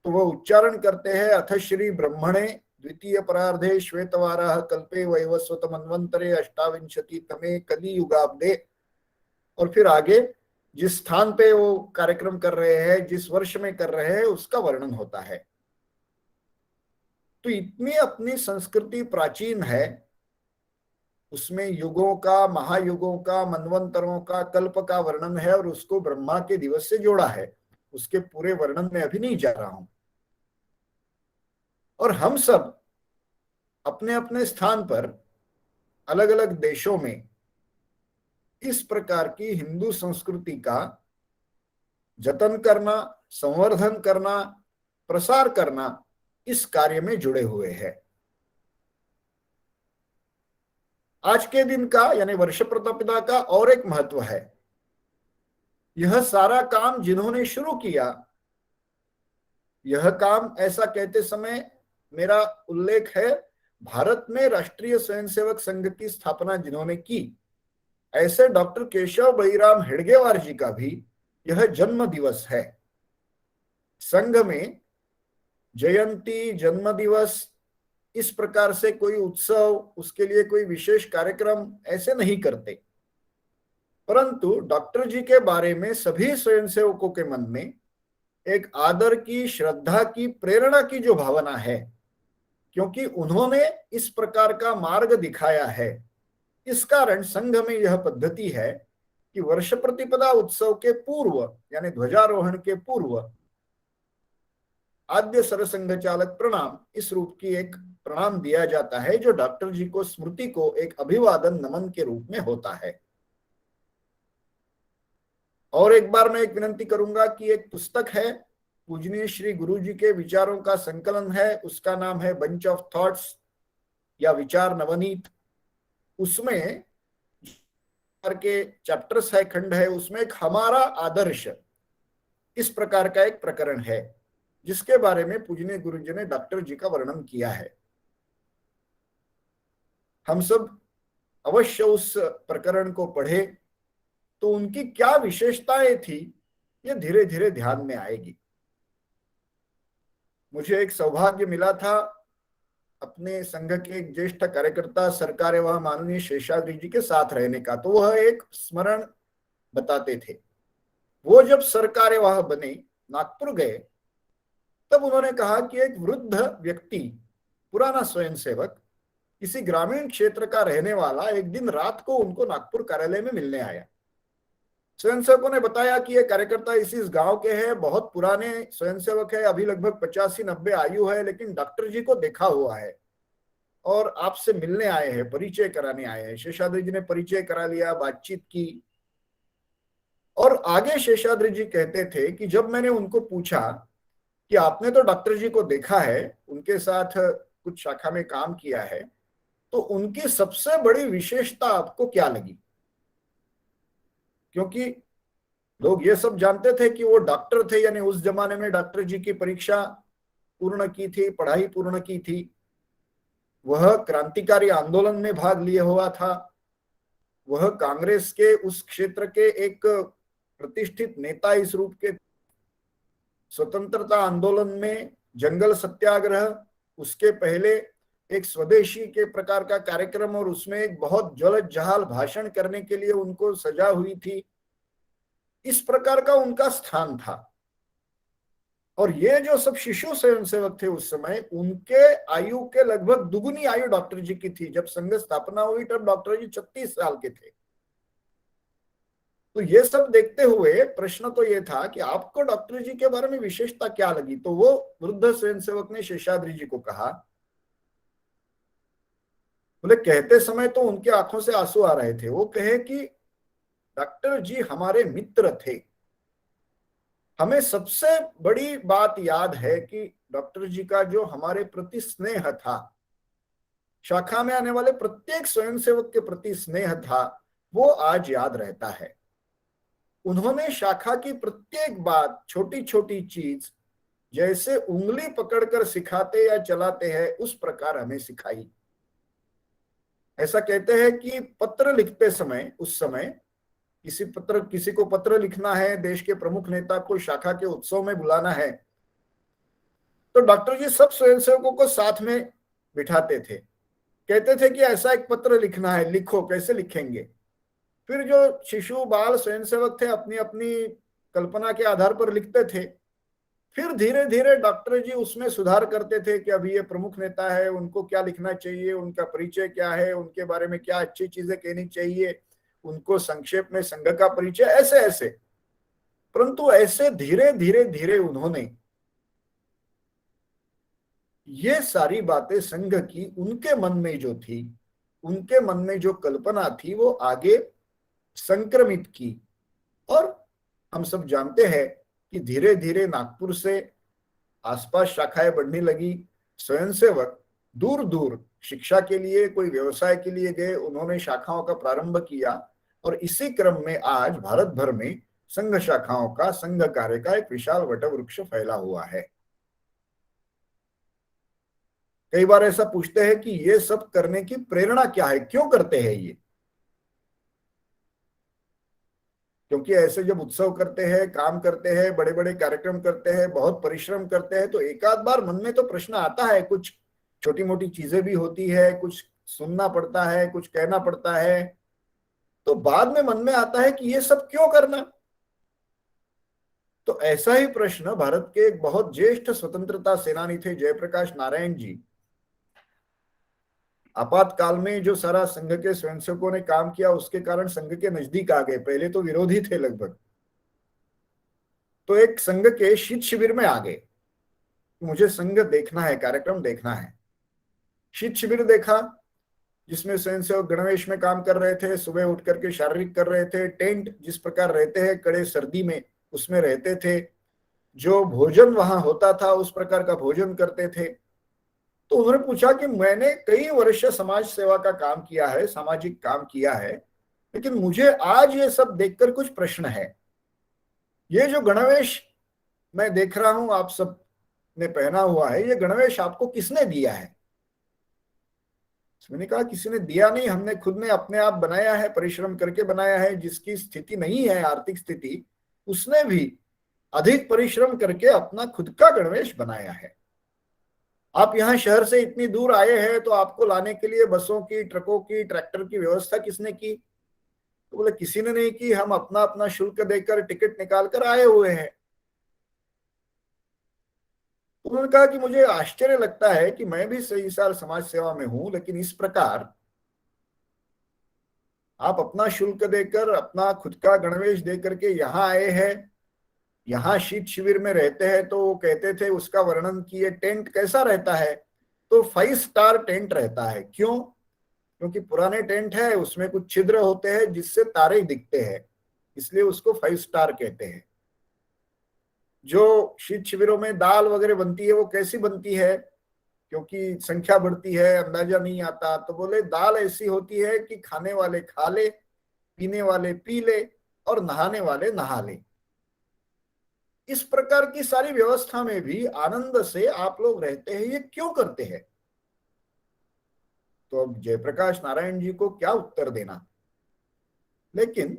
तो वह उच्चारण करते हैं, अथ श्री ब्रह्मणे द्वितीय परार्धे श्वेतवारः कल्पे वैवस्वत मन्वंतरे अष्टाविंशति तमे कलियुगाब्दे। और फिर आगे जिस स्थान पे वो कार्यक्रम कर रहे हैं, जिस वर्ष में कर रहे हैं, उसका वर्णन होता है। तो इतनी अपनी संस्कृति प्राचीन है, उसमें युगों का, महायुगों का, मनवंतरों का, कल्प का वर्णन है, और उसको ब्रह्मा के दिवस से जोड़ा है। उसके पूरे वर्णन में अभी नहीं जा रहा हूं। और हम सब अपने अपने स्थान पर अलग अलग देशों में इस प्रकार की हिंदू संस्कृति का जतन करना, संवर्धन करना, प्रसार करना, इस कार्य में जुड़े हुए हैं। आज के दिन का यानी वर्ष प्रतिपदा का और एक महत्व है। यह सारा काम जिन्होंने शुरू किया, यह काम ऐसा कहते समय मेरा उल्लेख है, भारत में राष्ट्रीय स्वयंसेवक संघ की स्थापना जिन्होंने की, ऐसे डॉक्टर केशव बलिराम हेडगेवार जी का भी यह जन्म दिवस है। संघ में जयंती, जन्म दिवस, इस प्रकार से कोई उत्सव, उसके लिए कोई विशेष कार्यक्रम ऐसे नहीं करते, परंतु डॉक्टर जी के बारे में सभी स्वयंसेवकों के मन में एक आदर की, श्रद्धा की, प्रेरणा की जो भावना है, क्योंकि उन्होंने इस प्रकार का मार्ग दिखाया है। इस कारण संघ में यह पद्धति है कि वर्ष प्रतिपदा उत्सव के पूर्व यानी ध्वजारोहण के पूर्व आद्य सरसंघ चालक प्रणाम, इस रूप की एक प्रणाम दिया जाता है, जो डॉक्टर जी को स्मृति को एक अभिवादन, नमन के रूप में होता है। और एक बार मैं एक विनंती करूंगा कि एक पुस्तक है, पूजनीय श्री गुरु जी के विचारों का संकलन है, उसका नाम है बंच ऑफ थॉट्स या विचार नवनीत। उसमें के चैप्टर्स है, खंड है, उसमें एक हमारा आदर्श इस प्रकार का एक प्रकरण है जिसके बारे में पूजनीय गुरुजी ने डॉक्टर जी का वर्णन किया है। हम सब अवश्य उस प्रकरण को पढ़े तो उनकी क्या विशेषताएं थी ये धीरे धीरे ध्यान में आएगी। मुझे एक सौभाग्य मिला था अपने संघ के एक ज्येष्ठ कार्यकर्ता सरकार एवं माननीय शेषाद्री जी के साथ रहने का, तो वह एक स्मरण बताते थे। वो जब सरकार एवं बने, नागपुर गए, तब उन्होंने कहा कि एक वृद्ध व्यक्ति, पुराना स्वयंसेवक, किसी ग्रामीण क्षेत्र का रहने वाला, एक दिन रात को उनको नागपुर कार्यालय में मिलने आया। स्वयंसेवकों ने बताया कि ये कार्यकर्ता इस गांव के हैं, बहुत पुराने स्वयंसेवक है, अभी लगभग 85-90 आयु है, लेकिन डॉक्टर जी को देखा हुआ है और आपसे मिलने आए हैं, परिचय कराने आए हैं। शेषाद्री जी ने परिचय करा लिया, बातचीत की। और आगे शेषाद्री जी कहते थे कि जब मैंने उनको पूछा कि आपने तो डॉक्टर जी को देखा है, उनके साथ कुछ शाखा में काम किया है, तो उनकी सबसे बड़ी विशेषता आपको क्या लगी? क्योंकि लोग ये सब जानते थे कि वो डॉक्टर थे, यानी उस जमाने में डॉक्टर जी की परीक्षा पूर्ण की थी, पढ़ाई पूर्ण की थी, वह क्रांतिकारी आंदोलन में भाग लिए हुआ था, वह कांग्रेस के उस क्षेत्र के एक प्रतिष्ठित नेता इस रूप के, स्वतंत्रता आंदोलन में जंगल सत्याग्रह, उसके पहले एक स्वदेशी के प्रकार का कार्यक्रम और उसमें एक बहुत ज्वलत जहाल भाषण करने के लिए उनको सजा हुई थी। इस प्रकार का उनका स्थान था। और ये जो सब शिशु स्वयंसेवक थे उस समय, उनके आयु के लगभग दुगुनी आयु डॉक्टर जी की थी। जब संघ स्थापना हुई तब डॉक्टर जी 36 साल के थे। तो ये सब देखते हुए प्रश्न तो ये था कि आपको डॉक्टर जी के बारे में विशेषता क्या लगी? तो वो वृद्ध स्वयंसेवक ने शेषाद्री जी को कहा, बोले कहते समय तो उनके आंखों से आंसू आ रहे थे। वो कहे कि डॉक्टर जी हमारे मित्र थे। हमें सबसे बड़ी बात याद है कि डॉक्टर जी का जो हमारे प्रति स्नेह था, शाखा में आने वाले प्रत्येक स्वयंसेवक के प्रति स्नेह था, वो आज याद रहता है। उन्होंने शाखा की प्रत्येक बात, छोटी छोटी चीज जैसे उंगली पकड़कर सिखाते या चलाते हैं, उस प्रकार हमें सिखाई। ऐसा कहते हैं कि पत्र लिखते समय, उस समय किसी को पत्र लिखना है, देश के प्रमुख नेता को शाखा के उत्सव में बुलाना है, तो डॉक्टर जी सब स्वयंसेवकों को साथ में बिठाते थे। कहते थे कि ऐसा एक पत्र लिखना है, लिखो, कैसे लिखेंगे? फिर जो शिशु बाल स्वयंसेवक थे अपनी अपनी कल्पना के आधार पर लिखते थे। फिर धीरे धीरे डॉक्टर जी उसमें सुधार करते थे कि अभी ये प्रमुख नेता है, उनको क्या लिखना चाहिए, उनका परिचय क्या है, उनके बारे में क्या अच्छी चीजें कहनी चाहिए, उनको संक्षेप में संघ का परिचय, ऐसे ऐसे। परंतु ऐसे धीरे धीरे धीरे उन्होंने ये सारी बातें संघ की उनके मन में जो थी, उनके मन में जो कल्पना थी, वो आगे संक्रमित की। और हम सब जानते हैं कि धीरे धीरे नागपुर से आसपास शाखाएं बढ़ने लगी। स्वयंसेवक दूर दूर शिक्षा के लिए, कोई व्यवसाय के लिए गए, उन्होंने शाखाओं का प्रारंभ किया। और इसी क्रम में आज भारत भर में संघ शाखाओं का, संघ कार्य का एक विशाल वटवृक्ष फैला हुआ है। कई बार ऐसा पूछते हैं कि ये सब करने की प्रेरणा क्या है, क्यों करते हैं ये? क्योंकि ऐसे जब उत्सव करते हैं, काम करते हैं, बड़े बड़े कार्यक्रम करते हैं, बहुत परिश्रम करते हैं, तो एक आध बार मन में तो प्रश्न आता है, कुछ छोटी मोटी चीजें भी होती है, कुछ सुनना पड़ता है, कुछ कहना पड़ता है, तो बाद में मन में आता है कि ये सब क्यों करना। तो ऐसा ही प्रश्न भारत के एक बहुत ज्येष्ठ स्वतंत्रता सेनानी थे जयप्रकाश नारायण जी। आपातकाल में जो सारा संघ के स्वयंसेवकों ने काम किया, उसके कारण संघ के नजदीक आ गए। पहले तो विरोधी थे लगभग, तो एक संघ के शीत शिविर में आ गए। मुझे संघ देखना है, कार्यक्रम देखना है। शीत शिविर देखा, जिसमें स्वयंसेवक गणवेश में काम कर रहे थे, सुबह उठ करके शारीरिक कर रहे थे, टेंट जिस प्रकार रहते हैं कड़े सर्दी में, उसमें रहते थे, जो भोजन वहां होता था उस प्रकार का भोजन करते थे। तो उन्होंने पूछा कि मैंने कई वर्ष समाज सेवा का काम किया है, सामाजिक काम किया है, लेकिन मुझे आज ये सब देखकर कुछ प्रश्न है। ये जो गणवेश मैं देख रहा हूं आप सब ने पहना हुआ है, ये गणवेश आपको किसने दिया है? मैंने कहा किसी ने दिया नहीं, हमने खुद ने अपने आप बनाया है, परिश्रम करके बनाया है। जिसकी स्थिति नहीं है, आर्थिक स्थिति, उसने भी अधिक परिश्रम करके अपना खुद का गणवेश बनाया है। आप यहाँ शहर से इतनी दूर आए हैं तो आपको लाने के लिए बसों की, ट्रकों की, ट्रैक्टर की व्यवस्था किसने की? तो बोले किसी ने नहीं की, हम अपना अपना शुल्क देकर टिकट निकाल कर आए हुए हैं। उन्होंने कहा कि मुझे आश्चर्य लगता है कि मैं भी सही साल समाज सेवा में हूं, लेकिन इस प्रकार आप अपना शुल्क देकर, अपना खुद का गणवेश देकर के यहाँ आए हैं, यहाँ शीत शिविर में रहते हैं। तो वो कहते थे, उसका वर्णन किए, टेंट कैसा रहता है? तो 5 स्टार टेंट रहता है। क्यों? क्योंकि पुराने टेंट है, उसमें कुछ छिद्र होते हैं जिससे तारे दिखते हैं, इसलिए उसको 5 स्टार कहते हैं। जो शीत शिविरों में दाल वगैरह बनती है वो कैसी बनती है? क्योंकि संख्या बढ़ती है, अंदाजा नहीं आता, तो बोले दाल ऐसी होती है कि खाने वाले खा ले, पीने वाले पी ले और नहाने वाले नहा ले। इस प्रकार की सारी व्यवस्था में भी आनंद से आप लोग रहते हैं, ये क्यों करते हैं? तो अब जयप्रकाश नारायण जी को क्या उत्तर देना। लेकिन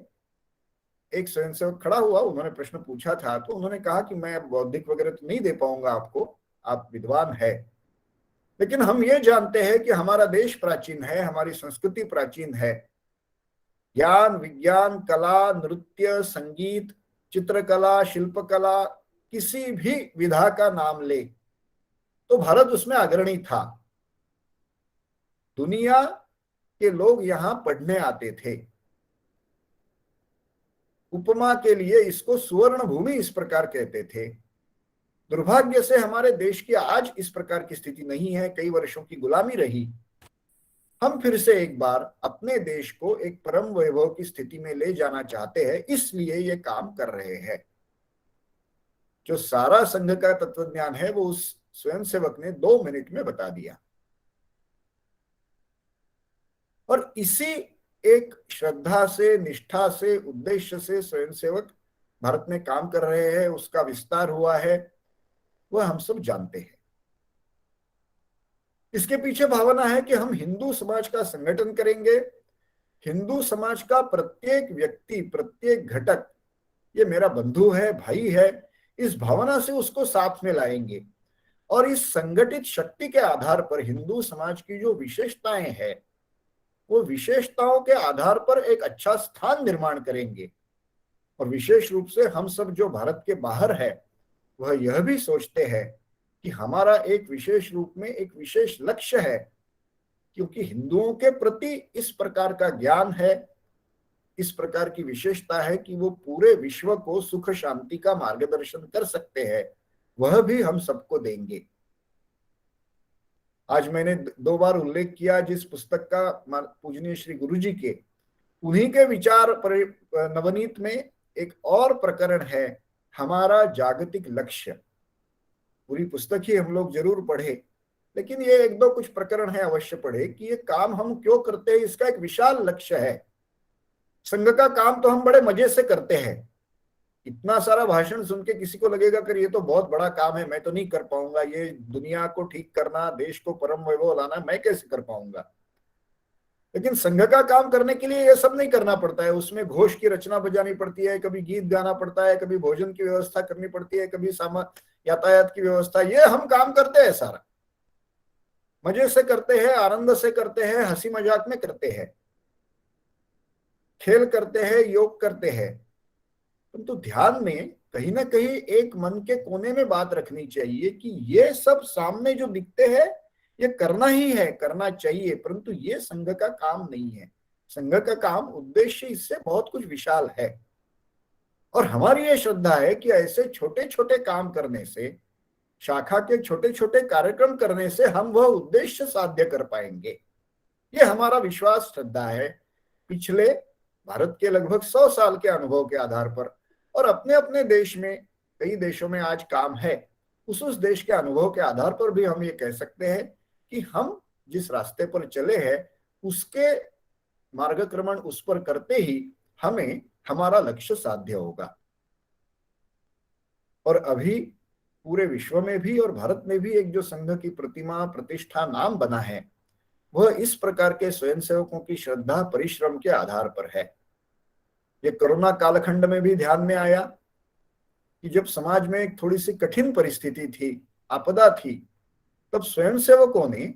एक स्वयंसेवक खड़ा हुआ, उन्होंने प्रश्न पूछा था, तो उन्होंने कहा कि मैं बौद्धिक वगैरह तो नहीं दे पाऊंगा आपको, आप विद्वान है, लेकिन हम ये जानते हैं कि हमारा देश प्राचीन है, हमारी संस्कृति प्राचीन है। ज्ञान, विज्ञान, कला, नृत्य, संगीत, चित्रकला, शिल्पकला, किसी भी विधा का नाम ले तो भारत उसमें अग्रणी था। दुनिया के लोग यहां पढ़ने आते थे। उपमा के लिए इसको सुवर्ण भूमि इस प्रकार कहते थे। दुर्भाग्य से हमारे देश की आज इस प्रकार की स्थिति नहीं है, कई वर्षों की गुलामी रही। हम फिर से एक बार अपने देश को एक परम वैभव की स्थिति में ले जाना चाहते हैं, इसलिए ये काम कर रहे हैं। जो सारा संघ का तत्वज्ञान है वो उस स्वयंसेवक ने 2 मिनट में बता दिया। और इसी एक श्रद्धा से, निष्ठा से, उद्देश्य से स्वयंसेवक भारत में काम कर रहे हैं, उसका विस्तार हुआ है, वह हम सब जानते हैं। इसके पीछे भावना है कि हम हिंदू समाज का संगठन करेंगे, हिंदू समाज का प्रत्येक व्यक्ति, प्रत्येक घटक ये मेरा बंधु है, भाई है, इस भावना से उसको साथ में लाएंगे और इस संगठित शक्ति के आधार पर हिंदू समाज की जो विशेषताएं हैं वो विशेषताओं के आधार पर एक अच्छा स्थान निर्माण करेंगे। और विशेष रूप से हम सब जो भारत के बाहर है वह यह भी सोचते हैं कि हमारा एक विशेष रूप में एक विशेष लक्ष्य है, क्योंकि हिंदुओं के प्रति इस प्रकार का ज्ञान है, इस प्रकार की विशेषता है कि वो पूरे विश्व को सुख शांति का मार्गदर्शन कर सकते हैं, वह भी हम सबको देंगे। आज मैंने 2 बार उल्लेख किया जिस पुस्तक का पूजनीय श्री गुरुजी के, उन्हीं के विचार नवनीत में एक और प्रकरण है, हमारा जागतिक लक्ष्य। पूरी पुस्तक ही हम लोग जरूर पढ़े, लेकिन ये 1-2 कुछ प्रकरण है अवश्य पढ़े कि ये काम हम क्यों करते हैं, इसका एक विशाल लक्ष्य है। संघ का काम तो हम बड़े मजे से करते हैं, इतना सारा भाषण सुन के किसी को लगेगा कि ये तो बहुत बड़ा काम है, मैं तो नहीं कर पाऊंगा, ये दुनिया को ठीक करना, देश को परम वैभव लाना, मैं कैसे कर पाऊंगा। लेकिन संघ का काम करने के लिए ये सब नहीं करना पड़ता है, उसमें घोष की रचना बजानी पड़ती है, कभी गीत गाना पड़ता है, कभी भोजन की व्यवस्था करनी पड़ती है, कभी यातायात की व्यवस्था, ये हम काम करते हैं, सारा मजे से करते हैं, आनंद से करते हैं, हंसी मजाक में करते हैं, खेल करते हैं, योग करते हैं। परंतु ध्यान में कहीं ना कहीं एक मन के कोने में बात रखनी चाहिए कि ये सब सामने जो दिखते हैं ये करना ही है, करना चाहिए, परंतु ये संघ का काम नहीं है। संघ का काम, उद्देश्य इससे बहुत कुछ विशाल है। और हमारी ये श्रद्धा है कि ऐसे छोटे छोटे काम करने से, शाखा के छोटे छोटे कार्यक्रम करने से हम वह उद्देश्य साध्य कर पाएंगे। ये हमारा विश्वास, श्रद्धा है। पिछले भारत के लगभग 100 साल के अनुभव के आधार पर और अपने अपने देश में, कई देशों में आज काम है, उस देश के अनुभव के आधार पर भी हम ये कह सकते हैं कि हम जिस रास्ते पर चले हैं उसके मार्गक्रमण उस पर करते ही हमें हमारा लक्ष्य साध्य होगा। और अभी पूरे विश्व में भी और भारत में भी एक जो संघ की प्रतिमा प्रतिष्ठा नाम बना है, वह इस प्रकार के स्वयंसेवकों की श्रद्धा परिश्रम के आधार पर है। ये कोरोना कालखंड में भी ध्यान में आया कि जब समाज में एक थोड़ी सी कठिन परिस्थिति थी, आपदा थी, तब स्वयंसेवकों ने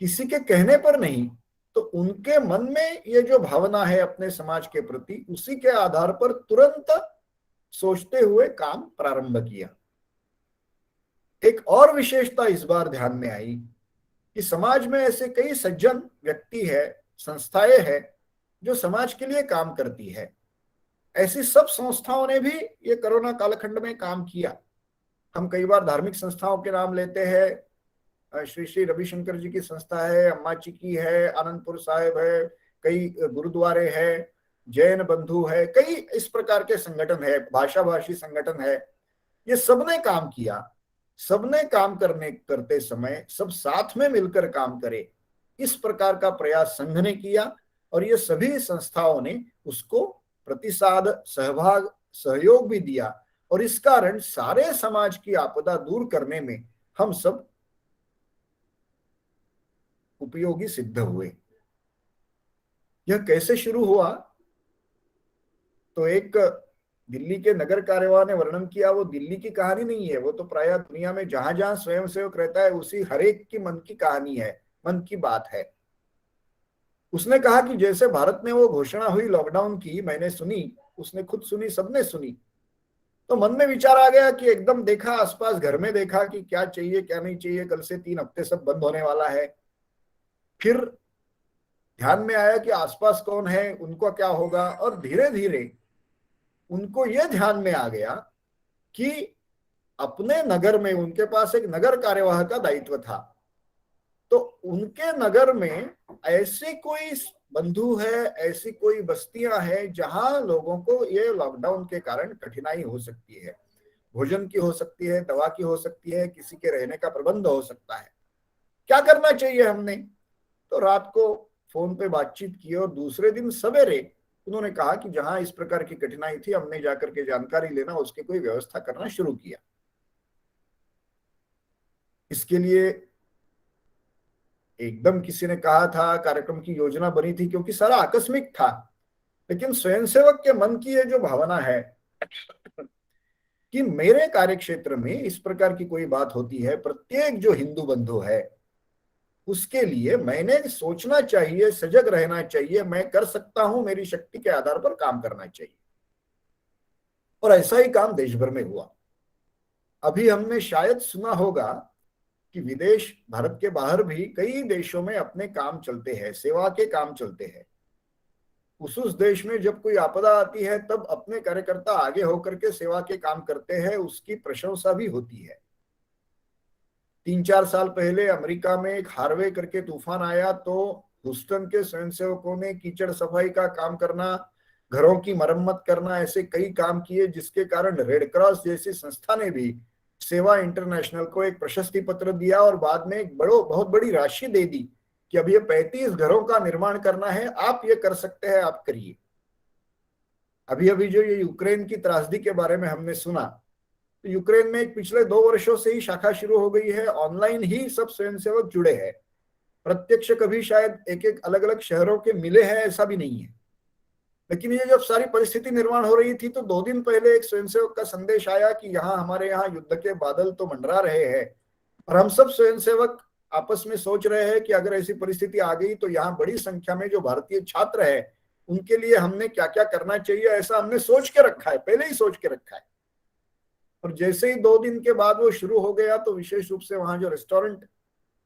किसी के कहने पर नहीं, तो उनके मन में ये जो भावना है अपने समाज के प्रति, उसी के आधार पर तुरंत सोचते हुए काम प्रारंभ किया। एक और विशेषता इस बार ध्यान में आई कि समाज में ऐसे कई सज्जन व्यक्ति है, संस्थाएं हैं जो समाज के लिए काम करती है। ऐसी सब संस्थाओं ने भी ये कोरोना कालखंड में काम किया। हम कई बार धार्मिक संस्थाओं के नाम लेते हैं, श्री श्री रविशंकर जी की संस्था है, अम्माची की है, आनंदपुर साहिब है, कई गुरुद्वारे हैं, जैन बंधु है, कई इस प्रकार के संगठन है, भाषा भाषी संगठन है। ये सबने काम किया। सबने काम करते समय सब साथ में मिलकर काम करे, इस प्रकार का प्रयास संघ ने किया और ये सभी संस्थाओं ने उसको प्रतिसाद, सहभाग, सहयोग भी दिया और इस कारण सारे समाज की आपदा दूर करने में हम सब उपयोगी सिद्ध हुए। यह कैसे शुरू हुआ? तो एक दिल्ली के नगर कार्यवाह ने वर्णन किया, वो दिल्ली की कहानी नहीं है, वो तो प्रायः दुनिया में जहां जहां स्वयंसेवक रहता है उसी हरेक की मन की कहानी है, मन की बात है। उसने कहा कि जैसे भारत में वो घोषणा हुई लॉकडाउन की, मैंने सुनी, उसने खुद सुनी, सबने सुनी, तो मन में विचार आ गया कि एकदम देखा आसपास, घर में देखा कि क्या चाहिए क्या नहीं चाहिए, कल से 3 हफ्ते सब बंद होने वाला है। फिर ध्यान में आया कि आसपास कौन है, उनको क्या होगा, और धीरे धीरे उनको यह ध्यान में आ गया कि अपने नगर में उनके पास एक नगर कार्यवाह का दायित्व था, तो उनके नगर में ऐसे कोई बंधु है, ऐसी कोई बस्तियां हैं जहां लोगों को ये लॉकडाउन के कारण कठिनाई हो सकती है, भोजन की हो सकती है, दवा की हो सकती है, किसी के रहने का प्रबंध हो सकता है। क्या करना चाहिए हमने? तो रात को फोन पे बातचीत की और दूसरे दिन सवेरे उन्होंने कहा कि जहां इस प्रकार की कठिनाई थी, हमने जाकर के जानकारी लेना, उसकी कोई व्यवस्था करना शुरू किया। इसके लिए एकदम किसी ने कहा था, कार्यक्रम की योजना बनी थी, क्योंकि सारा आकस्मिक था, लेकिन स्वयंसेवक के मन की ये जो भावना है कि मेरे कार्यक्षेत्र में इस प्रकार की कोई बात होती है, प्रत्येक जो हिंदू बंधु है उसके लिए मैंने सोचना चाहिए, सजग रहना चाहिए, मैं कर सकता हूं, मेरी शक्ति के आधार पर काम करना चाहिए। और ऐसा ही काम देश भर में हुआ। अभी हमने शायद सुना होगा कि विदेश, भारत के बाहर भी कई देशों में अपने काम चलते हैं, सेवा के काम चलते हैं। उस देश में जब कोई आपदा आती है तब अपने कार्यकर्ता आगे होकर के सेवा के काम करते हैं, उसकी प्रशंसा भी होती है। 3-4 साल पहले अमेरिका में एक हार्वे करके तूफान आया, तो ह्यूस्टन के स्वयंसेवकों ने कीचड़ सफाई का काम करना, घरों की मरम्मत करना, ऐसे कई काम किए, जिसके कारण रेड क्रॉस जैसी संस्था ने भी सेवा इंटरनेशनल को एक प्रशस्ति पत्र दिया और बाद में एक बहुत बड़ी राशि दे दी कि अब ये 35 घरों का निर्माण करना है, आप ये कर सकते हैं, आप करिए। अभी अभी जो ये यूक्रेन की त्रासदी के बारे में हमने सुना, तो यूक्रेन में एक पिछले 2 वर्षों से ही शाखा शुरू हो गई है, ऑनलाइन ही सब स्वयंसेवक जुड़े हैं। प्रत्यक्ष कभी शायद एक अलग अलग शहरों के मिले हैं ऐसा भी नहीं है, लेकिन ये जब सारी परिस्थिति निर्माण हो रही थी तो 2 दिन पहले एक स्वयंसेवक का संदेश आया कि हमारे यहाँ युद्ध के बादल तो मंडरा रहे हैं और हम सब स्वयंसेवक आपस में सोच रहे हैं कि अगर ऐसी परिस्थिति आ गई तो यहाँ बड़ी संख्या में जो भारतीय छात्र है उनके लिए हमने क्या क्या करना चाहिए, ऐसा हमने सोच के रखा है, पहले ही सोच के रखा है। और जैसे ही 2 दिन के बाद वो शुरू हो गया तो विशेष रूप से वहां जो रेस्टोरेंट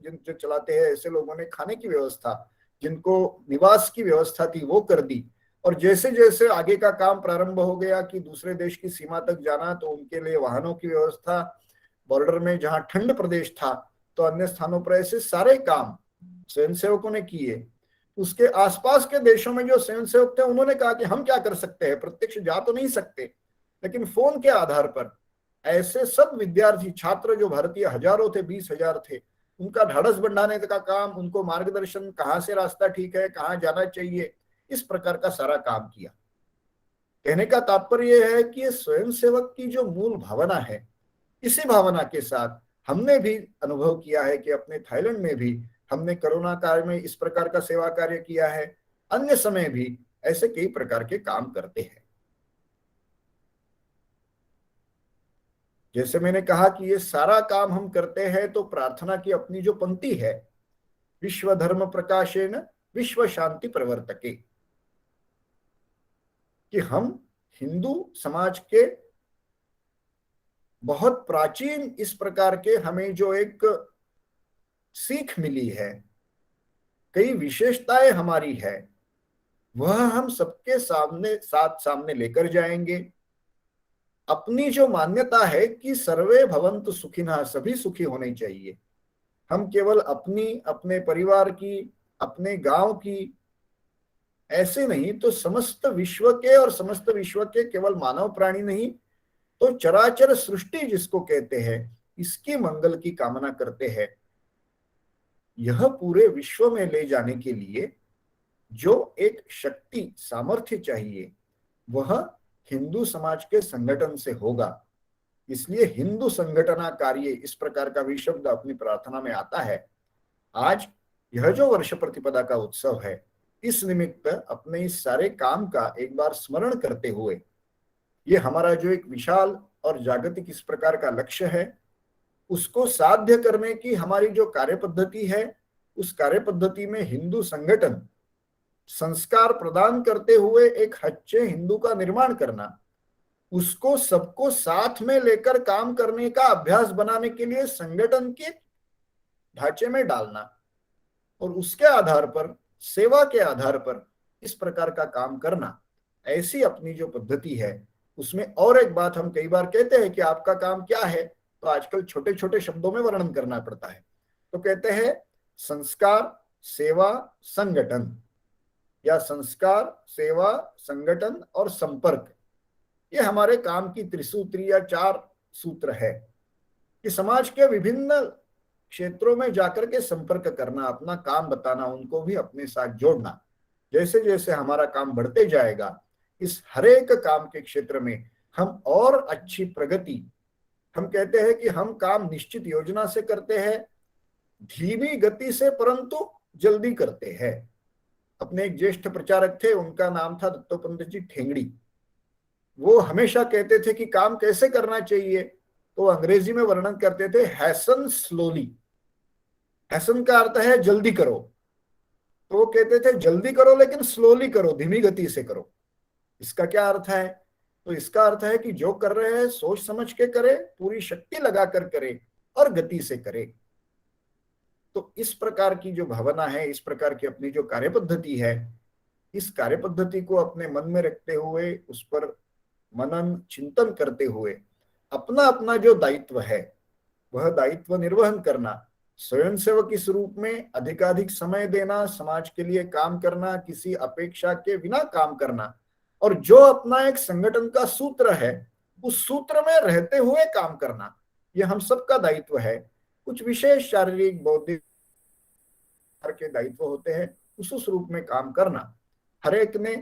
जो चलाते हैं, ऐसे लोगों ने खाने की व्यवस्था, जिनको निवास की व्यवस्था थी, वो कर दी। और जैसे जैसे आगे का काम प्रारंभ हो गया कि दूसरे देश की सीमा तक जाना, तो उनके लिए वाहनों की व्यवस्था, बॉर्डर में जहां ठंड प्रदेश था तो अन्य स्थानों पर, ऐसे सारे काम स्वयंसेवकों ने किए। उसके आसपास के देशों में जो स्वयंसेवक थे उन्होंने कहा कि हम क्या कर सकते हैं, प्रत्यक्ष जा तो नहीं सकते, लेकिन फोन के आधार पर ऐसे सब विद्यार्थी छात्र जो भारतीय हजारों थे, 20,000 थे, उनका ढाढ़स बढ़ाने का काम, उनको मार्गदर्शन, कहाँ से रास्ता ठीक है, कहाँ जाना चाहिए, इस प्रकार का सारा काम किया। कहने का तात्पर्य यह है कि ये स्वयं सेवक की जो मूल भावना है, इसी भावना के साथ हमने भी अनुभव किया है कि अपने थाईलैंड में भी हमने कोरोना काल में इस प्रकार का सेवा कार्य किया है, अन्य समय भी ऐसे कई प्रकार के काम करते हैं। जैसे मैंने कहा कि ये सारा काम हम करते हैं तो प्रार्थना की अपनी जो पंक्ति है, विश्व धर्म प्रकाशेन विश्व शांति प्रवर्तके, कि हम हिंदू समाज के बहुत प्राचीन इस प्रकार के हमें जो एक सीख मिली है, कई विशेषताएं हमारी है, वह हम सबके सामने लेकर जाएंगे। अपनी जो मान्यता है कि सर्वे भवन्तु सुखिनः, सभी सुखी होने चाहिए, हम केवल अपनी, अपने परिवार की, अपने गांव की ऐसे नहीं तो समस्त विश्व के, और समस्त विश्व के केवल मानव प्राणी नहीं तो चराचर सृष्टि जिसको कहते हैं, इसकी मंगल की कामना करते हैं। यह पूरे विश्व में ले जाने के लिए जो एक शक्ति, सामर्थ्य चाहिए, वह हिंदू समाज के संगठन से होगा। इसलिए हिंदू संगठना कार्य, इस प्रकार का भी शब्द अपनी प्रार्थना में आता है। आज यह जो वर्ष प्रतिपदा का उत्सव है, इस निमित्त अपने इस सारे काम का एक बार स्मरण करते हुए, ये हमारा जो एक विशाल और जागतिक इस प्रकार का लक्ष्य है, उसको साध्य करने की हमारी जो कार्य पद्धति है, उस कार्य पद्धति में हिंदू संगठन संस्कार प्रदान करते हुए एक सच्चे हिंदू का निर्माण करना, उसको सबको साथ में लेकर काम करने का अभ्यास बनाने के लिए संगठन के ढांचे में डालना, और उसके आधार पर, सेवा के आधार पर इस प्रकार का काम करना, ऐसी अपनी जो पद्धति है उसमें। और एक बात हम कई बार कहते हैं कि आपका काम क्या है, तो आजकल छोटे छोटे शब्दों में वर्णन करना पड़ता है, तो कहते हैं संस्कार सेवा संगठन, या संस्कार सेवा संगठन और संपर्क। ये हमारे काम की त्रिसूत्री या 4 सूत्र है कि समाज के विभिन्न क्षेत्रों में जाकर के संपर्क करना, अपना काम बताना, उनको भी अपने साथ जोड़ना। जैसे जैसे हमारा काम बढ़ते जाएगा, इस हरेक काम के क्षेत्र में हम और अच्छी प्रगति, हम कहते हैं कि हम काम निश्चित योजना से करते हैं, धीमी गति से परंतु जल्दी करते हैं। अपने एक ज्येष्ठ प्रचारक थे, उनका नाम था दत्तोपंत जी ठेंगड़ी। वो हमेशा कहते थे कि काम कैसे करना चाहिए, तो अंग्रेजी में वर्णन करते थे हैसन स्लोली। हैसन का अर्थ है जल्दी करो, तो वो कहते थे जल्दी करो लेकिन स्लोली करो, धीमी गति से करो। इसका क्या अर्थ है? तो इसका अर्थ है कि जो कर रहे हैं सोच समझ के करे, पूरी शक्ति लगाकर करे और गति से करे। तो इस प्रकार की जो भावना है, इस प्रकार की अपनी जो कार्य पद्धति है, इस कार्य पद्धति को अपने मन में रखते हुए, उस पर मनन चिंतन करते हुए अपना अपना जो दायित्व है वह दायित्व निर्वहन करना, स्वयंसेवक इस रूप में अधिकाधिक समय देना, समाज के लिए काम करना, किसी अपेक्षा के बिना काम करना, और जो अपना एक संगठन का सूत्र है उस सूत्र में रहते हुए काम करना, यह हम सबका दायित्व है। कुछ विशेष शारीरिक बौद्धिक के दायित्व होते हैं, उस रूप में काम करना, हर एक ने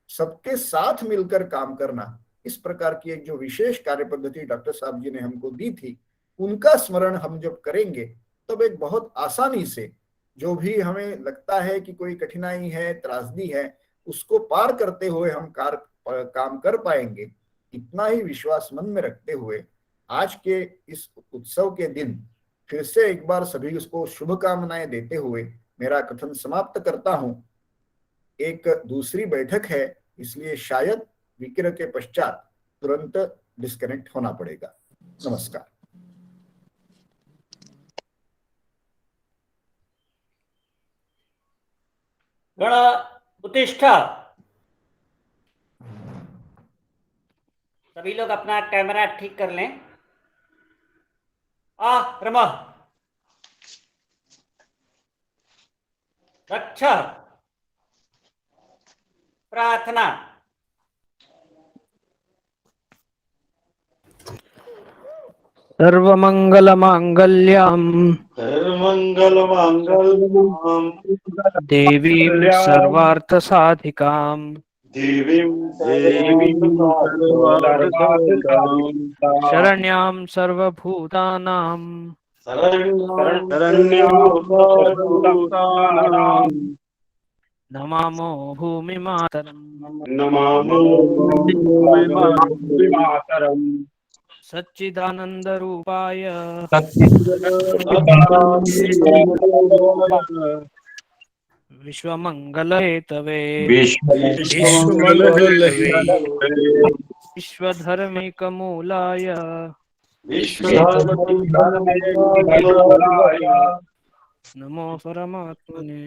सबके साथ मिलकर काम करना, इस प्रकार की एक जो विशेष कार्य पद्धति डॉक्टर साहब जी ने हमको दी थी, उनका स्मरण हम जब करेंगे तब एक बहुत आसानी से जो भी हमें लगता है कि कोई कठिनाई है, त्रासदी है, उसको पार करते हुए हम काम कर पाएंगे। इतना ही विश्वास मन में रखते हुए आज के इस उत्सव के दिन फिर से एक बार सभी उसको शुभकामनाएं देते हुए मेरा कथन समाप्त करता हूं। एक दूसरी बैठक है, इसलिए शायद विक्रय के पश्चात तुरंत डिस्कनेक्ट होना पड़ेगा। नमस्कार। गण उत्तिष्ठा। सभी लोग अपना कैमरा ठीक कर लें। रमा रक्षा प्रार्थना। सर्वमंगल मांगल्यम सर्वमंगल मांगल्यम देवीं सर्वार्थसाधिकां देवीं शरण्यां सर्वभूतानां नमामो भूमिमातरम् सच्चिदानन्दरूपाय विश्वमङ्गलहेतवे विश्वधर्मैकमूलाय नमो परमात्मने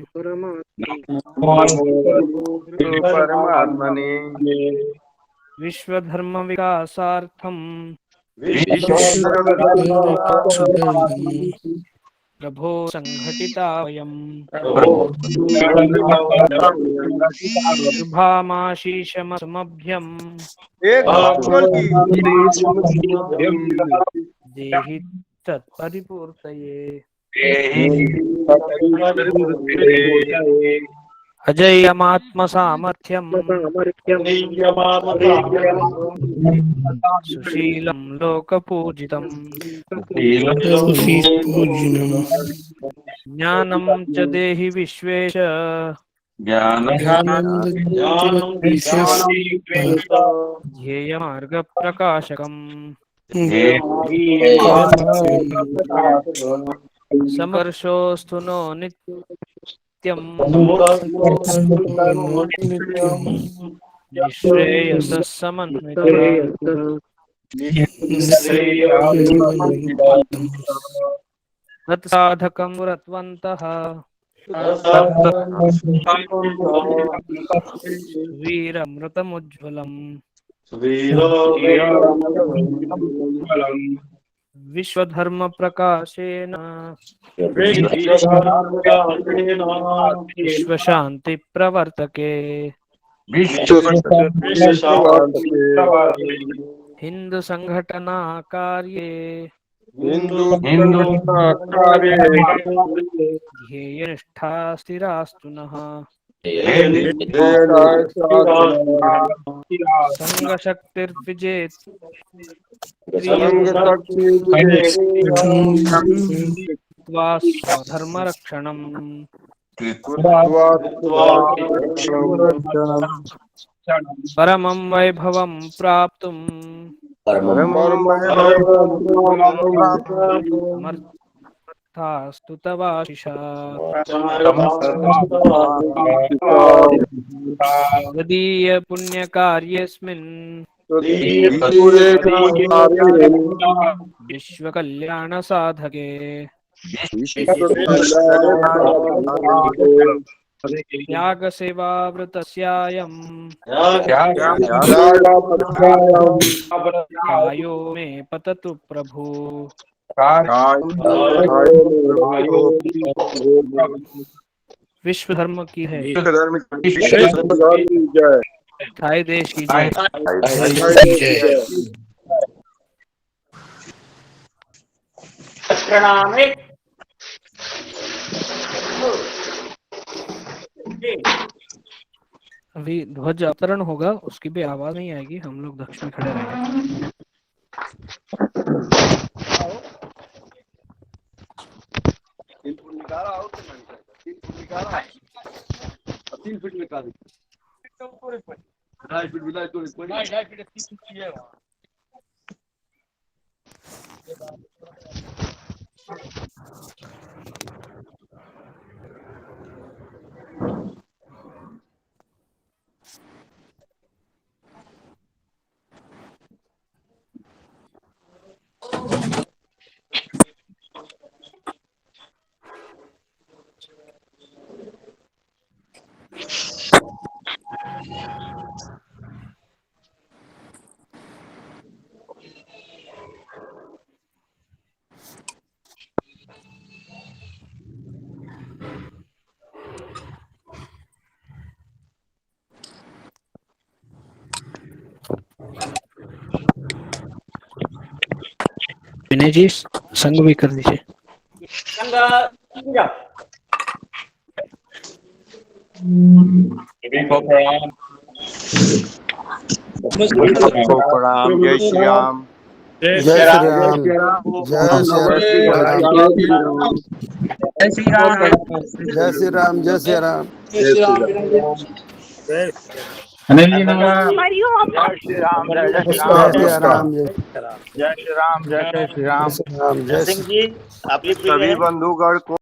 विश्वधर्म विकासार्थम प्रभो संघटिता वयम् शुभामाशीषमसमभ्यम् देहि तत्परिपूर्तये अजयमात्मसामर्थ्यम् सुशीलं लोकपूजितम् ज्ञानं च देहि विश्वेश ध्येयमार्गप्रकाशकम् समर्शोऽस्तु नो नित्यम् निःश्रेयसः समन्वितः तत्साधकं व्रतवन्तः वीरमृतमुज्ज्वलम् विश्वधर्म प्रकाशेन विश्व शांति प्रवर्तके हिंदू संघटना कार्ये ध्येय निष्ठा स्थिरास्तु नः संघ शक्तिर्विजेत स्वधर्म रक्षणम् परमं वैभवं प्राप्तुम् समर्थास्तु तवाशिषा तदीय पुण्यकार्येऽस्मिन् विश्व कल्याण साधके त्याग सेवा व्रतस्यायं कायो मे पततु प्रभु विश्व धर्म की है थाई देश की जय। अभी ध्वज अवतरण होगा, उसकी भी आवाज नहीं आएगी, हम लोग दक्ष में खड़े रहेंगे। 3 फीट निकाल 2.5 फीट मिला तो 2.5 फीट 3 फीट है वहाँ। विनय जी संग भी कर दीजिए। संग प्रणाम। जय श्री राम। जय श्री राम। जय श्री राम। जय श्री राम। जय श्री राम। जय श्री राम। अनिल जी नमस्कार। जय श्री राम। जय श्री राम। जय श्री राम। जय श्री राम। जय श्री राम। जय श्री राम। जय सिंह जी आप लिख लीजिए। सभी बंधुगण को